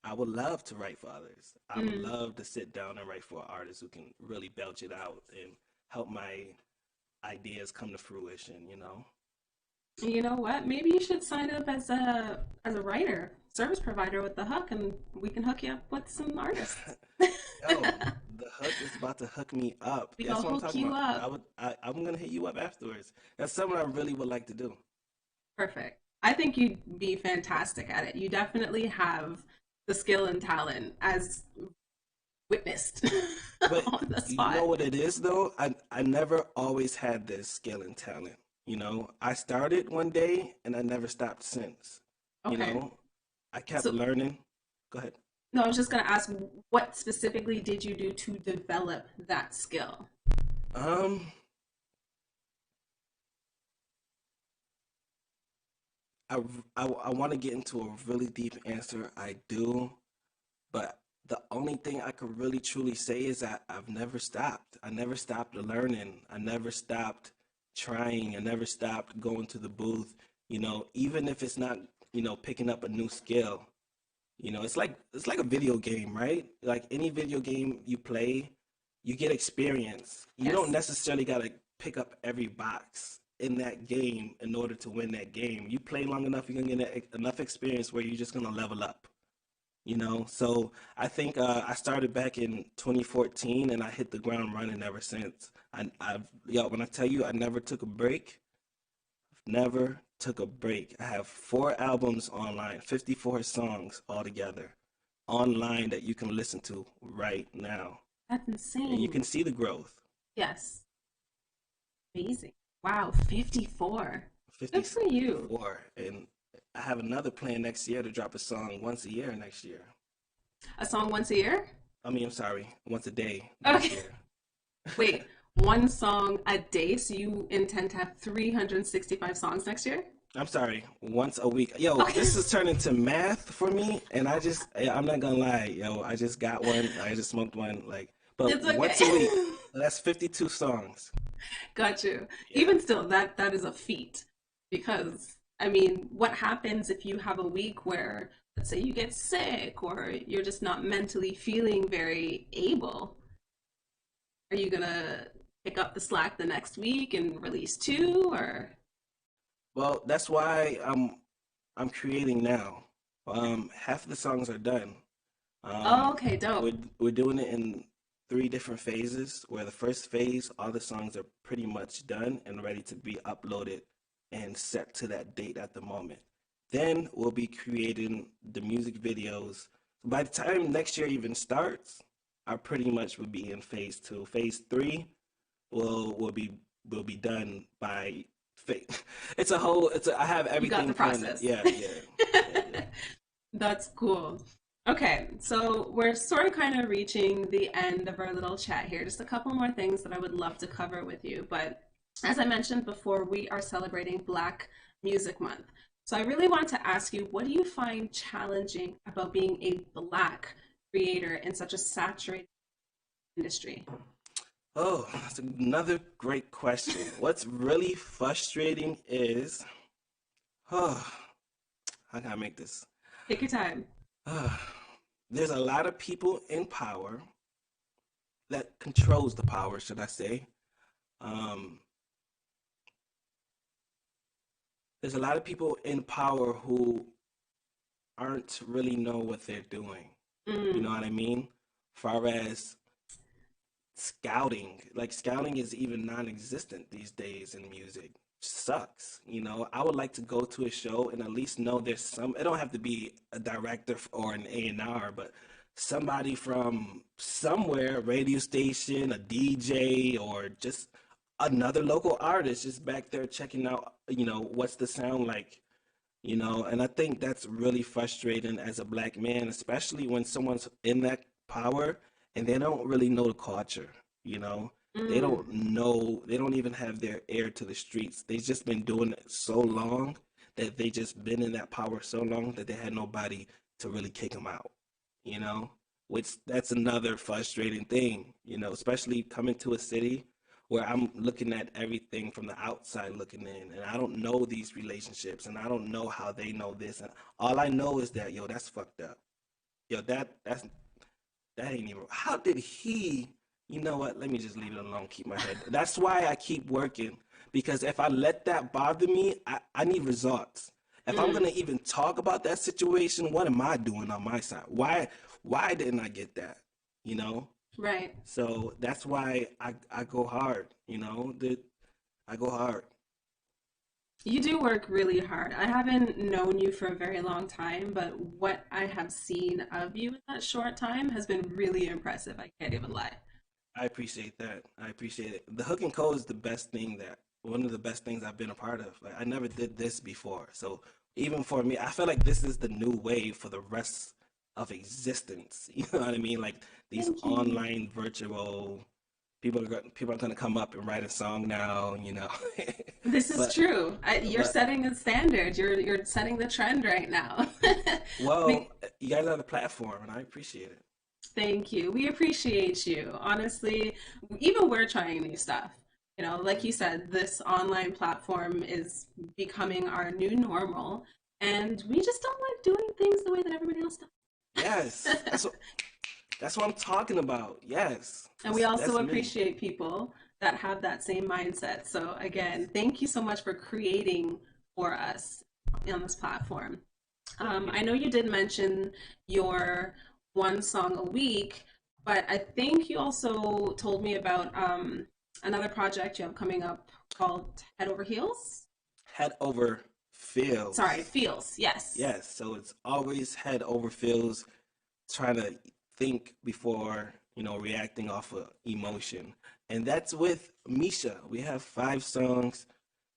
I would love to write for others. I would Mm. love to sit down and write for artists who can really belch it out and help my ideas come to fruition. You know what? Maybe you should sign up as a writer, service provider with the Hook, and we can hook you up with some artists. Yo, the hook is about to hook me up. We That's gonna what I'm hook talking you about. up. I'm gonna hit you up afterwards. That's something I really would like to do. Perfect. I think you'd be fantastic at it. You definitely have the skill and talent as witnessed But on the you know spot. what it is though? I never always had this skill and talent. I started one day and I never stopped since. You Okay. know, I kept So, learning. Go ahead. no, I was just gonna ask, what specifically did you do to develop that skill? Um, I I want to get into a really deep answer. I do, but the only thing I could really truly say is that I've never stopped. I never stopped learning. I never stopped trying. I never stopped going to the booth. Even if it's not, picking up a new skill. It's like a video game, right? Like any video game you play, you get experience. You don't Yes. necessarily got to pick up every box in that game in order to win that game. You play long enough, you're gonna get enough experience where you're just gonna level up. you know. So I think I started back in 2014, and I hit the ground running ever since. Yo, when I tell you I never took a break, never took a break. I have 4 albums online, 54 songs altogether online that you can listen to right now, That's and you insane. can see the growth. Yes. Amazing. Wow, 54. Good for you. 54, and I have another plan next year to drop a song once a year next year. A song once a year? I mean, I'm sorry, once a day next Okay. year. Wait, one song a day, so you intend to have 365 songs next year? I'm sorry, once a week. Yo, Okay. this is turning to math for me, and I'm not gonna lie, yo, I just got one, I just smoked one, like, but It's once a week, okay. that's 52 songs. Got you. Yeah. Even still, that is a feat because I mean, what happens if you have a week where, let's say, you get sick or you're just not mentally feeling very able? Are you gonna pick up the slack the next week and release two or? Well, that's why I'm creating now. Half of the songs are done. Oh, Um, okay, dope. we're doing it in 3 different phases. Where the first phase, all the songs are pretty much done and ready to be uploaded and set to that date at the moment. Then we'll be creating the music videos. By the time next year even starts, I pretty much will be in phase 2. Phase 3 will be done by phase. I have You got everything the planned. process. Yeah, yeah, yeah, yeah. That's cool. Okay, so we're sort of kind of reaching the end of our little chat here. Just a couple more things that I would love to cover with you. But as I mentioned before, we are celebrating Black Music Month. So I really want to ask you, what do you find challenging about being a Black creator in such a saturated industry? Oh, that's another great question. What's really frustrating is, oh, how can I make this? Take your time. Uh, there's a lot of people in power that controls the power, should I say. Um, there's a lot of people in power who aren't really know what they're doing. You know Mm, what I mean? Far as scouting, like scouting is even non-existent these days in music. Sucks. You know, I would like to go to a show and at least know there's some, it don't have to be a director or an A&R, but somebody from somewhere, a radio station, a DJ, or just another local artist just back there checking out, what's the sound like, and I think that's really frustrating as a black man, especially when someone's in that power and they don't really know the culture, you know. They mm, don't know, they don't even have their ear to the streets. They've just been doing it so long that they just been in that power so long that they had nobody to really kick them out, you know. Which that's another frustrating thing, especially coming to a city where I'm looking at everything from the outside looking in, and I don't know these relationships, and I don't know how they know this, and all I know is that yo, that's fucked up. Yo, that ain't even. How did he? You know what? Let me just leave it alone. Keep my head. That's why I keep working because if I let that bother me, I need results. If I'm mm. gonna even talk about that situation, what am I doing on my side? Why didn't I get that? You know. Right. So that's why I go hard, I go hard. You do work really hard. I haven't known you for a very long time, but what I have seen of you in that short time has been really impressive. I can't even lie. I appreciate that. I appreciate it. The hook and code is the best thing that one of the best things I've been a part of. Like I never did this before. So even for me, I feel like this is the new wave for the rest of existence. You know what I mean? Like these Thank you. online virtual people are gonna come up and write a song now. This is but true. You're but setting a standard. You're setting the trend right now. well, We you guys are the platform, and I appreciate it. Thank you. We appreciate you. Honestly, even we're trying new stuff. Like you said, this online platform is becoming our new normal, and we just don't like doing things the way that everybody else Yes, does. that's what I'm talking about. Yes, And we also that's me. appreciate people that have that same mindset. So, again, thank you so much for creating for us on this platform. I know you did mention your one song a week, but I think you also told me about another project you have coming up called Head Over Heels. Head over Sorry, feels. Feels. Yes. Yes, so it's always head over feels, trying to think before, reacting off of emotion. And that's with Misha. We have 5 songs.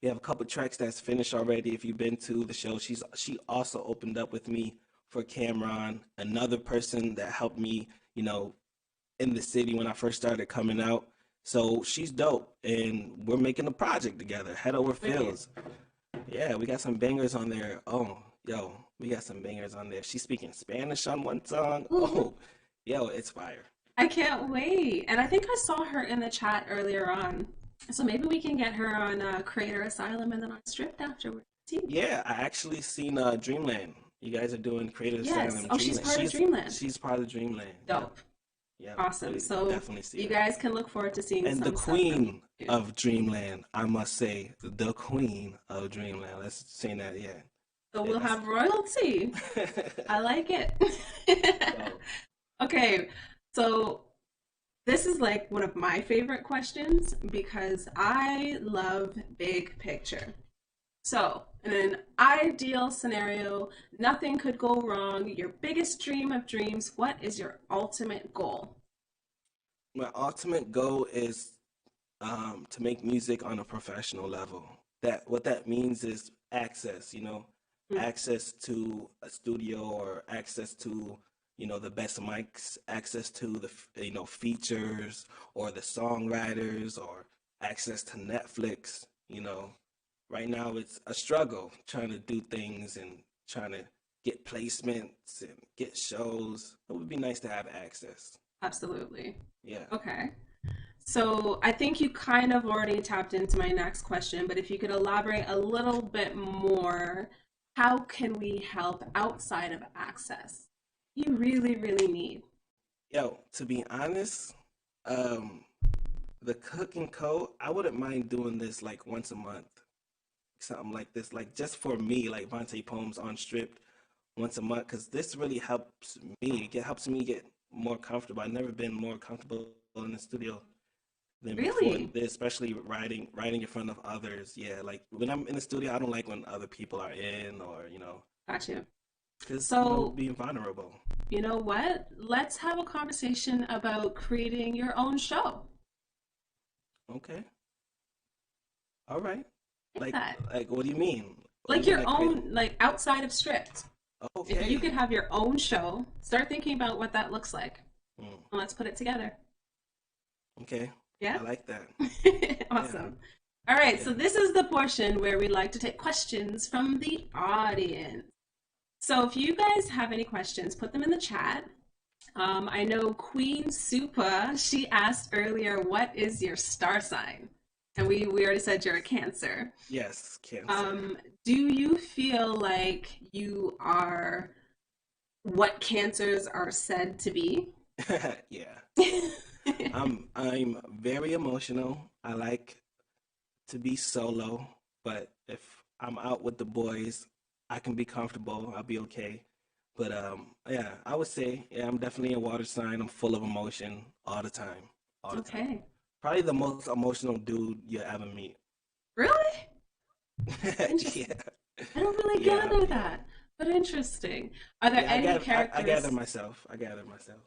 We have a couple tracks that's finished already. If you've been to the show, she also opened up with me for Cameron, another person that helped me, in the city when I first started coming out. So she's dope, and we're making a project together. Head over Wicked. feels. Yeah, we got some bangers on there. Oh, yo, we got some bangers on there. She's speaking Spanish on one song. Ooh, Oh, yo, it's fire. I can't wait. And I think I saw her in the chat earlier on. So maybe we can get her on Creator Asylum and then on Stripped afterwards. Yeah, I actually seen Dreamland. You guys are doing Creative Yes. Asylum. Oh, she's Dreamland. part of She's Dreamland. she's part of Dreamland. Yep, Dope. yep. Awesome. We So definitely see you her. guys can look forward to seeing And the some stuff from queen you. of Dreamland, I must say, the queen of Dreamland. Let's say that. Yeah, So yeah. we'll That's. have royalty. I like it. Yo, Okay, so this is like one of my favorite questions because I love big picture. So, in an ideal scenario, nothing could go wrong. Your biggest dream of dreams, what is your ultimate goal? my ultimate goal is to make music on a professional level. That what that means is access, Mm. access to a studio or access to, the best mics, access to the, features or the songwriters or access to Netflix. Right now it's a struggle trying to do things and trying to get placements and get shows. It would be nice to have access. Absolutely. Yeah. Okay. So I think you kind of already tapped into my next question, but if you could elaborate a little bit more, how can we help outside of access? You really, really need. Yo, to be honest, um, the cooking code, I wouldn't mind doing this like once a month, something like this, like just for me, like Vante Poems on Stripped once a month, because this really helps me. It helps me get more comfortable. I've never been more comfortable in the studio than before Really? this, especially writing in front of others. Yeah, like when I'm in the studio, I don't like when other people are in or, Got you. because, So, being vulnerable. you know what? Let's have a conversation about creating your own show. Okay. All right. Like Like, that. like, what do you mean? What do you Like mean your like creating? own, like outside of Stripped. If you Okay. could have your own show, start thinking about what that looks like. Mm, And let's put it together. okay. Yeah? I like that. Yeah. Awesome. All right, so Yeah. this is the portion where we like to take questions from the audience. So if you guys have any questions, put them in the chat. I know Queen Supa, she asked earlier, what is your star sign? And we already said you're a Cancer. Yes. Cancer. Um, do you feel like you are what Cancers are said to be? Yeah. I'm very emotional. I like to be solo, but if I'm out with the boys, I can be comfortable. I'll be okay. But yeah, I would say, yeah, I'm definitely a water sign. I'm full of emotion all the time. All the time. Okay. Probably the most emotional dude you ever meet. Really? Yeah. Interesting. I don't really Yeah, gather yeah. that, but interesting. Are there Yeah, any I gather characters? myself. I gather myself.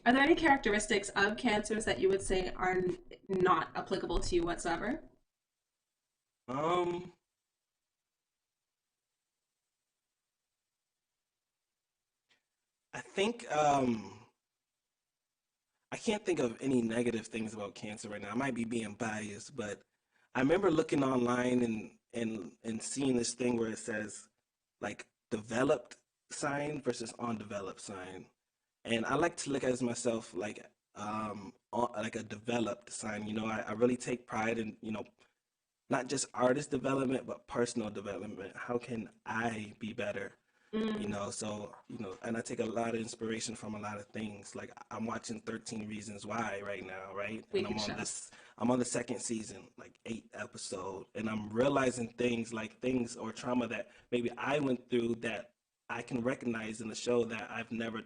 Are there any characteristics of cancers that you would say are not applicable to you whatsoever? Um, I think I can't think of any negative things about cancer right now. I might be being biased, but I remember looking online and seeing this thing where it says like developed sign versus undeveloped sign. And I like to look at myself like like a developed sign. I really take pride in, not just artist development, but personal development. How can I be better? Mm, So, and I take a lot of inspiration from a lot of things. Like I'm watching 13 Reasons Why right now, right? And wicked show. I'm on the second season, like 8 episode, and I'm realizing things or trauma that maybe I went through that I can recognize in the show that I've never,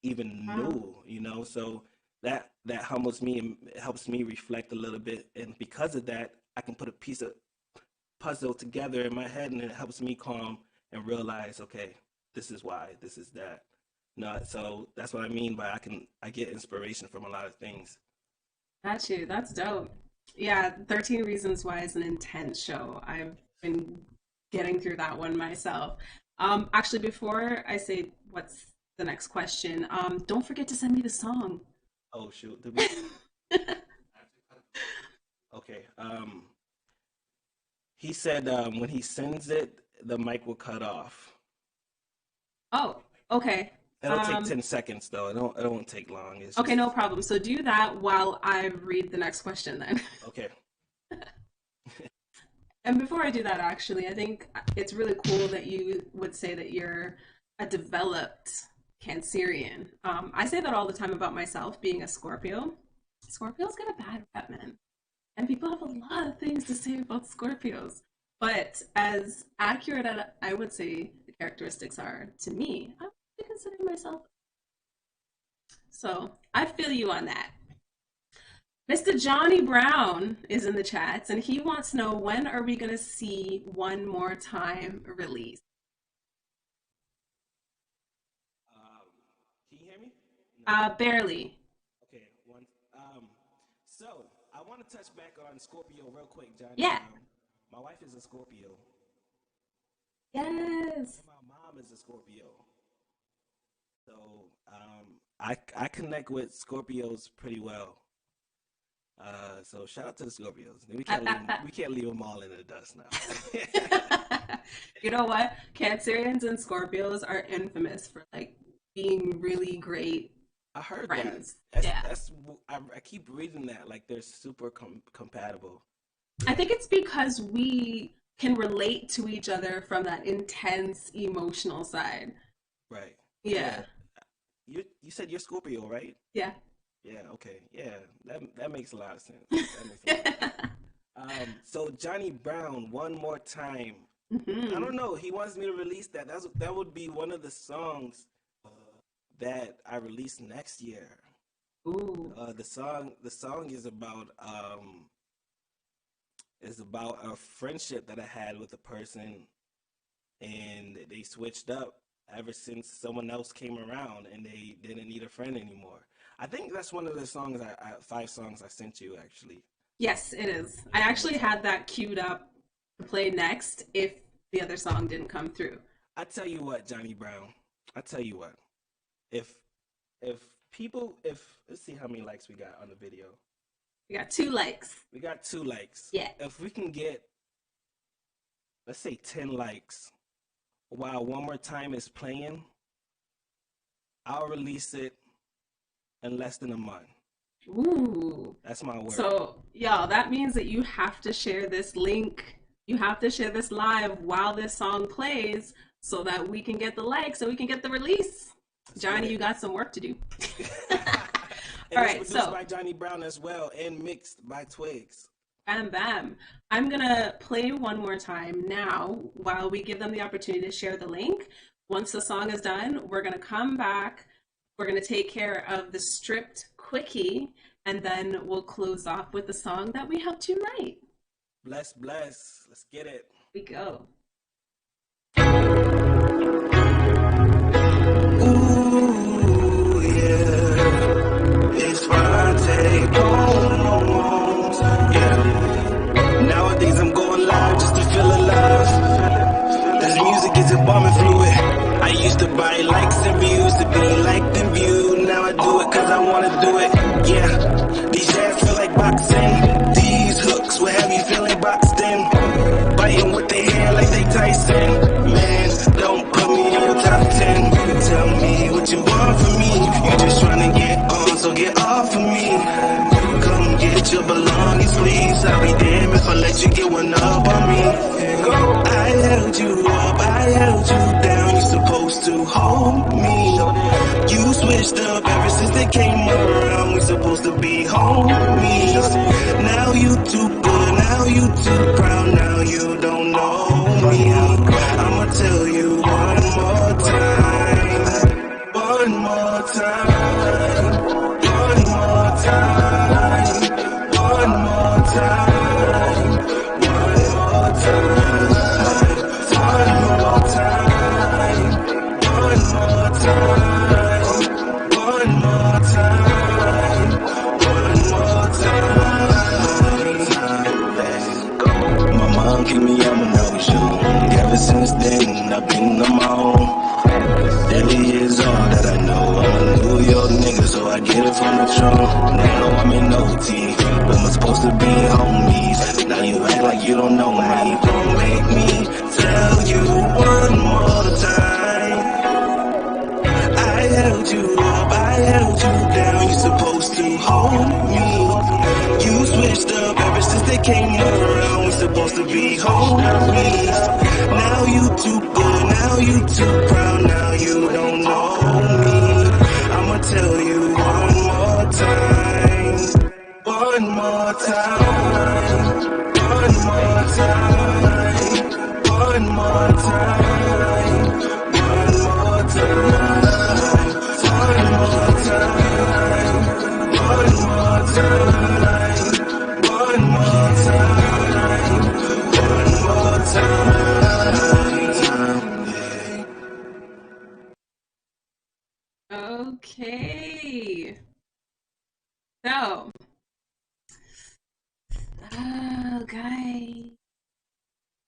even knew. So that humbles me and helps me reflect a little bit. And because of that, I can put a piece of puzzle together in my head, and it helps me calm and realize, okay, this is why, this is that. No, so that's what I mean by I get inspiration from a lot of things. Got you. That's dope. Yeah, 13 Reasons Why is an intense show. I've been getting through that one myself. Actually, before I say what's the next question, don't forget to send me the song. Oh shoot. Okay. He said when he sends it, the mic will cut off. Oh, okay. It'll take 10 seconds though. It won't take long. It's Okay, just... no problem. So do that while I read the next question then. Okay. And before I do that, actually, I think it's really cool that you would say that you're a developed Cancerian. I say that all the time about myself being a Scorpio. Scorpios get a bad rep, man. And people have a lot of things to say about Scorpios. But as accurate as I would say the characteristics are to me, I would consider myself. So I feel you on that. Mr. Johnny Brown is in the chats, and he wants to know, when are we going to see One More Time release? Can you hear me? No. Barely. Okay. So I want to touch back on Scorpio real quick, Johnny. Yeah. My wife is a Scorpio. Yes. And my mom is a Scorpio. So I connect with Scorpios pretty well. So shout out to the Scorpios. We can't leave them all in the dust now. You know what? Cancerians and Scorpios are infamous for like being really great. I heard friends. that. I keep reading that, like they're super compatible. I think it's because we can relate to each other from that intense emotional side. Right. Yeah. You said you're Scorpio, right? Yeah. Yeah, okay. Yeah, that makes a lot of sense. That makes a lot of sense. So Johnny Brown, One More Time. Mm-hmm. I don't know. He wants me to release that. That would be one of the songs that I release next year. Ooh. The song is about a friendship that I had with a person, and they switched up ever since someone else came around, and they didn't need a friend anymore. I think that's one of the songs 5 songs I sent you, actually. Yes, it is. I actually had that queued up to play next if the other song didn't come through. I tell you what, Johnny Brown. I tell you what. If let's see how many likes we got on the video. We got 2 likes. We got 2 likes. Yeah. If we can get, let's say 10 likes while One More Time is playing, I'll release it in less than a month. Ooh. That's my word. So, y'all, that means that you have to share this link. You have to share this live while this song plays so that we can get the likes, so we can get the release. Johnny, you got some work to do. All right, it's so by Johnny Brown as well, and mixed by Twigs. Bam, bam. I'm gonna play One More Time now while we give them the opportunity to share the link. Once the song is done, we're gonna come back. We're gonna take care of the stripped quickie, and then we'll close off with the song that we helped you write. Bless. Let's get it. Here we go. Ooh, yeah. It's Vante Poems. Yeah. Nowadays I'm going live just to feel alive. This music is embalming fluid. I used to buy likes and views to be liked and viewed. Now I do it cause I wanna do it. Yeah. These jams feel like boxing. These hooks will have you feeling boxed in. Biting with their hair like they Tyson. Man, don't put me in your top 10. Tell me what you want from me. You just trying to get on, so get off of me. Come get your belongings, please. I'll be damned if I let you get one up on me. I held you up, I held you down. You're supposed to hold me. You switched up ever since they came around. We supposed to be homies. Now you too good, now you too proud. Now you don't know me. I'ma tell you one more more time, one more time, one more time, one more time, one more time, one more time, one more time, one more time. My mom gave me I'm an ocean. Ever since then, I've been on my own. Daily is all that I know. I'm a New York nigga, so I get it from the trunk. Now I'm in OT, but we're supposed to be homies. Now you act like you don't know me. Don't make me tell you one more time. I held you up, I held you down. You're supposed to hold me. You switched up ever since they came around. We're supposed to be homies. Now you too good, now you too proud. Now you don't know me. I'ma tell you one more time. One more time. One more time. One more time. One more time. One more time. One more time. One more time. One more time. Okay. So, guys,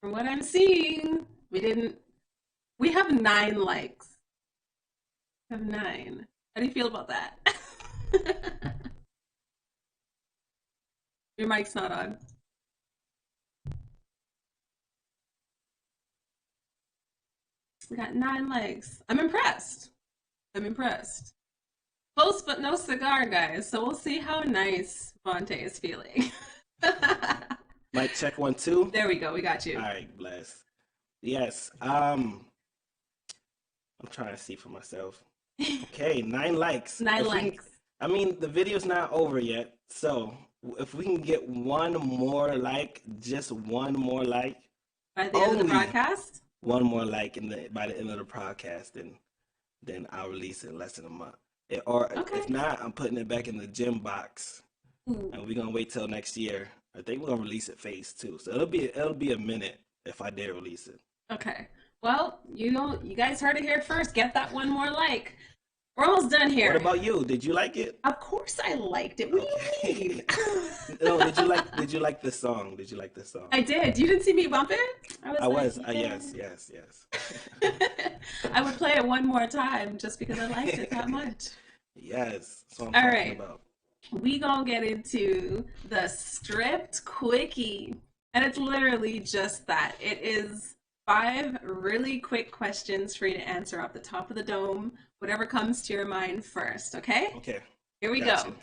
from what I'm seeing, we have 9 likes. We have 9. How do you feel about that? Your mic's not on. We got 9 likes. I'm impressed. I'm impressed. Close but no cigar, guys. So we'll see how nice Vante is feeling. Mic check 1 2. There we go. We got you. All right, bless. Yes. I'm trying to see for myself. Okay, 9 likes. 9 likes. I mean, the video's not over yet, so if we can get one more like, just one more like, by the end of the broadcast, one more like by the end of the podcast, then I'll release it in less than a month. If not, I'm putting it back in the gym box, and we're gonna wait till next year. I think we're gonna release it phase 2, so it'll be a minute if I dare release it. Okay. Well, you guys heard it here first. Get that one more like. We're almost done here. What about you? Did you like it? Of course I liked it. What do you mean? No, did you like the song? Did you like the song? I did. You didn't see me bump it? Yes. I would play it one more time just because I liked it that much. Yes. That's what I'm talking about. We gonna get into the stripped quickie. And it's literally just that. It is 5 really quick questions for you to answer off the top of the dome. Whatever comes to your mind first, okay? Okay. Here we go.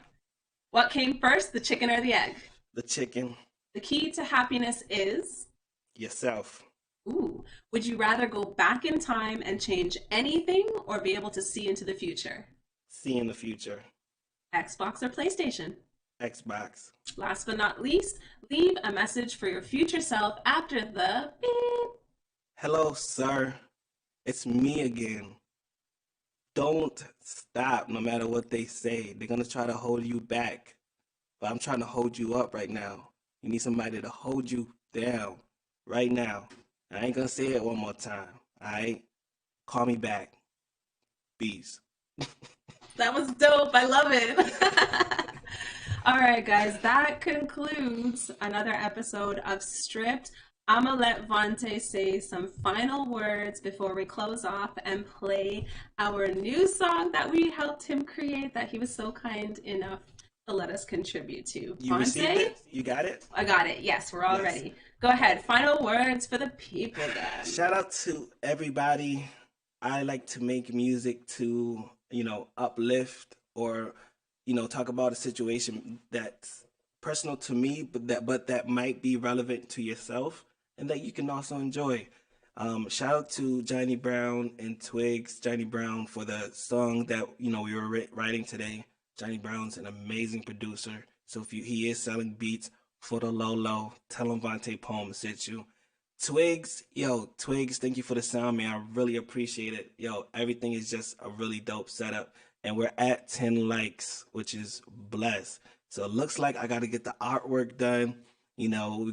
What came first, the chicken or the egg? The chicken. The key to happiness is? Yourself. Ooh. Would you rather go back in time and change anything or be able to see into the future? See in the future. Xbox or PlayStation? Xbox. Last but not least, leave a message for your future self after the beep. Hello, sir. It's me again. Don't stop no matter what they say. They're going to try to hold you back. But I'm trying to hold you up right now. You need somebody to hold you down right now. I ain't going to say it one more time. All right? Call me back. Peace. That was dope. I love it. All right, guys. That concludes another episode of Stripped. I'm going to let Vante say some final words before we close off and play our new song that we helped him create that he was so kind enough to let us contribute to. You Vante? received it? You got it? I got it. Yes, we're all ready. Go ahead. Final words for the people then. Shout out to everybody. I like to make music to, uplift or, talk about a situation that's personal to me, but that might be relevant to yourself and that you can also enjoy. Shout out to Johnny Brown and Twigs, Johnny Brown, for the song that, we were writing today. Johnny Brown's an amazing producer. So if he is selling beats for the low, tell him Vante Poems sent you. Twigs, thank you for the sound, man. I really appreciate it. Everything is just a really dope setup. and we're at 10 likes, which is blessed. So it looks like I got to get the artwork done. You know, we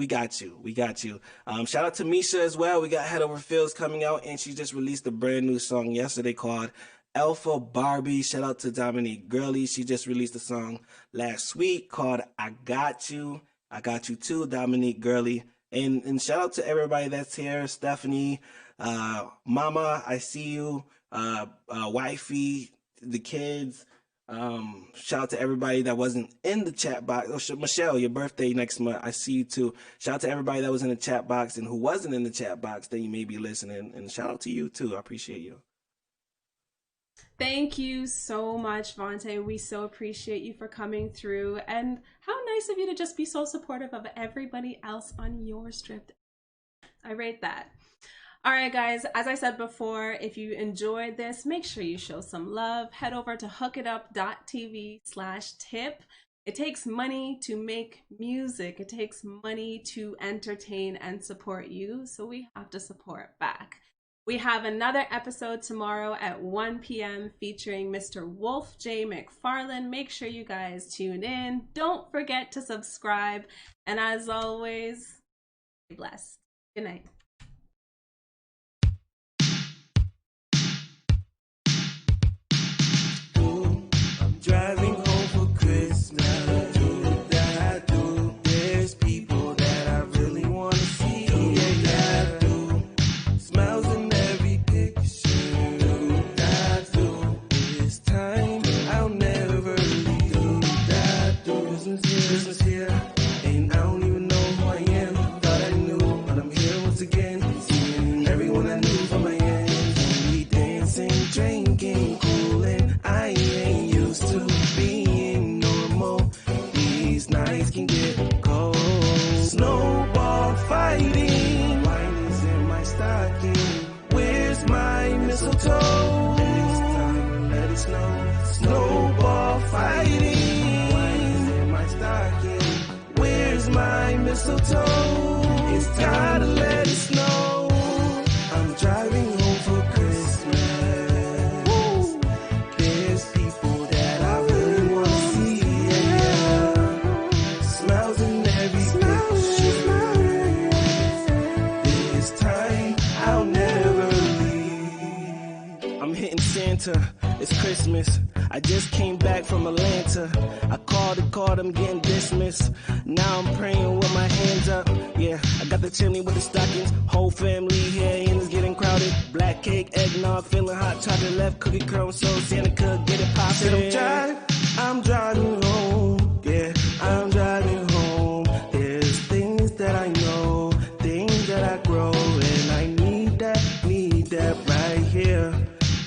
got you. We got you. Shout out to Misha as well. We got Head Over Fields coming out, and she just released a brand new song yesterday called Alpha Barbie. Shout out to Dominique Gurley. She just released a song last week called I Got You. I Got You Too, Dominique Gurley. And shout out to everybody that's here. Stephanie, Mama, I see you. Wifey, the kids. Shout out to everybody that wasn't in the chat box. Oh, Michelle, your birthday next month. I see you too. Shout out to everybody that was in the chat box and who wasn't in the chat box that you may be listening. And shout out to you too. I appreciate you. Thank you so much, Vante. We so appreciate you for coming through. And how nice of you to just be so supportive of everybody else on your strip. I rate that. All right, guys, as I said before, if you enjoyed this, make sure you show some love. Head over to hookitup.tv/tip. It takes money to make music. It takes money to entertain and support you. So we have to support back. We have another episode tomorrow at 1 p.m. featuring Mr. Wolf J. McFarlane. Make sure you guys tune in. Don't forget to subscribe. And as always, be blessed. Good night. Driving home for Christmas, do that I do. There's people that I really want to see. Yeah, I do. Smiles in every picture. Do that I do. This time I'll never leave. Do that I do. Christmas here, and I don't even know who I am. Thought I knew, but I'm here once again. Seeing everyone I knew from my ends. We dancing, drinking, cooling. I ain't used to being normal. These nights can get cold. Snowball fighting. Wine is in my stocking. Where's my mistletoe? Next time, let it snow. Snowball fighting. Wine is in my stocking. Where's my mistletoe? It's time to let it snow. I'm driving home for Christmas. There's people that I really want to see. Yeah. Smiles in every picture. This time I'll never leave. I'm hitting Santa. It's Christmas. I just came back from Atlanta. I called, I'm getting dismissed. Now I'm praying with my hands up. Yeah, I got the chimney with the stockings. Whole family here and it's getting crowded. Black cake, eggnog, feeling hot. Chocolate left, cookie crumbs, so Santa could get it poppin'. I'm driving home. Yeah, I'm driving home. There's things that I know, things that I grow, and I need that right here.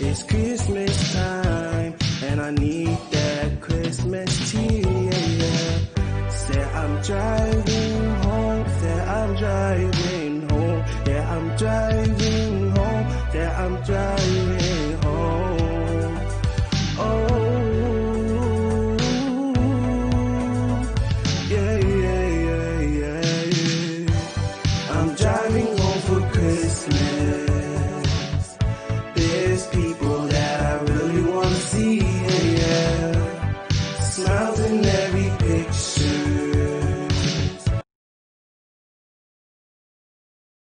It's Christmas time, and I need that Christmas tea. Yeah. Say I'm driving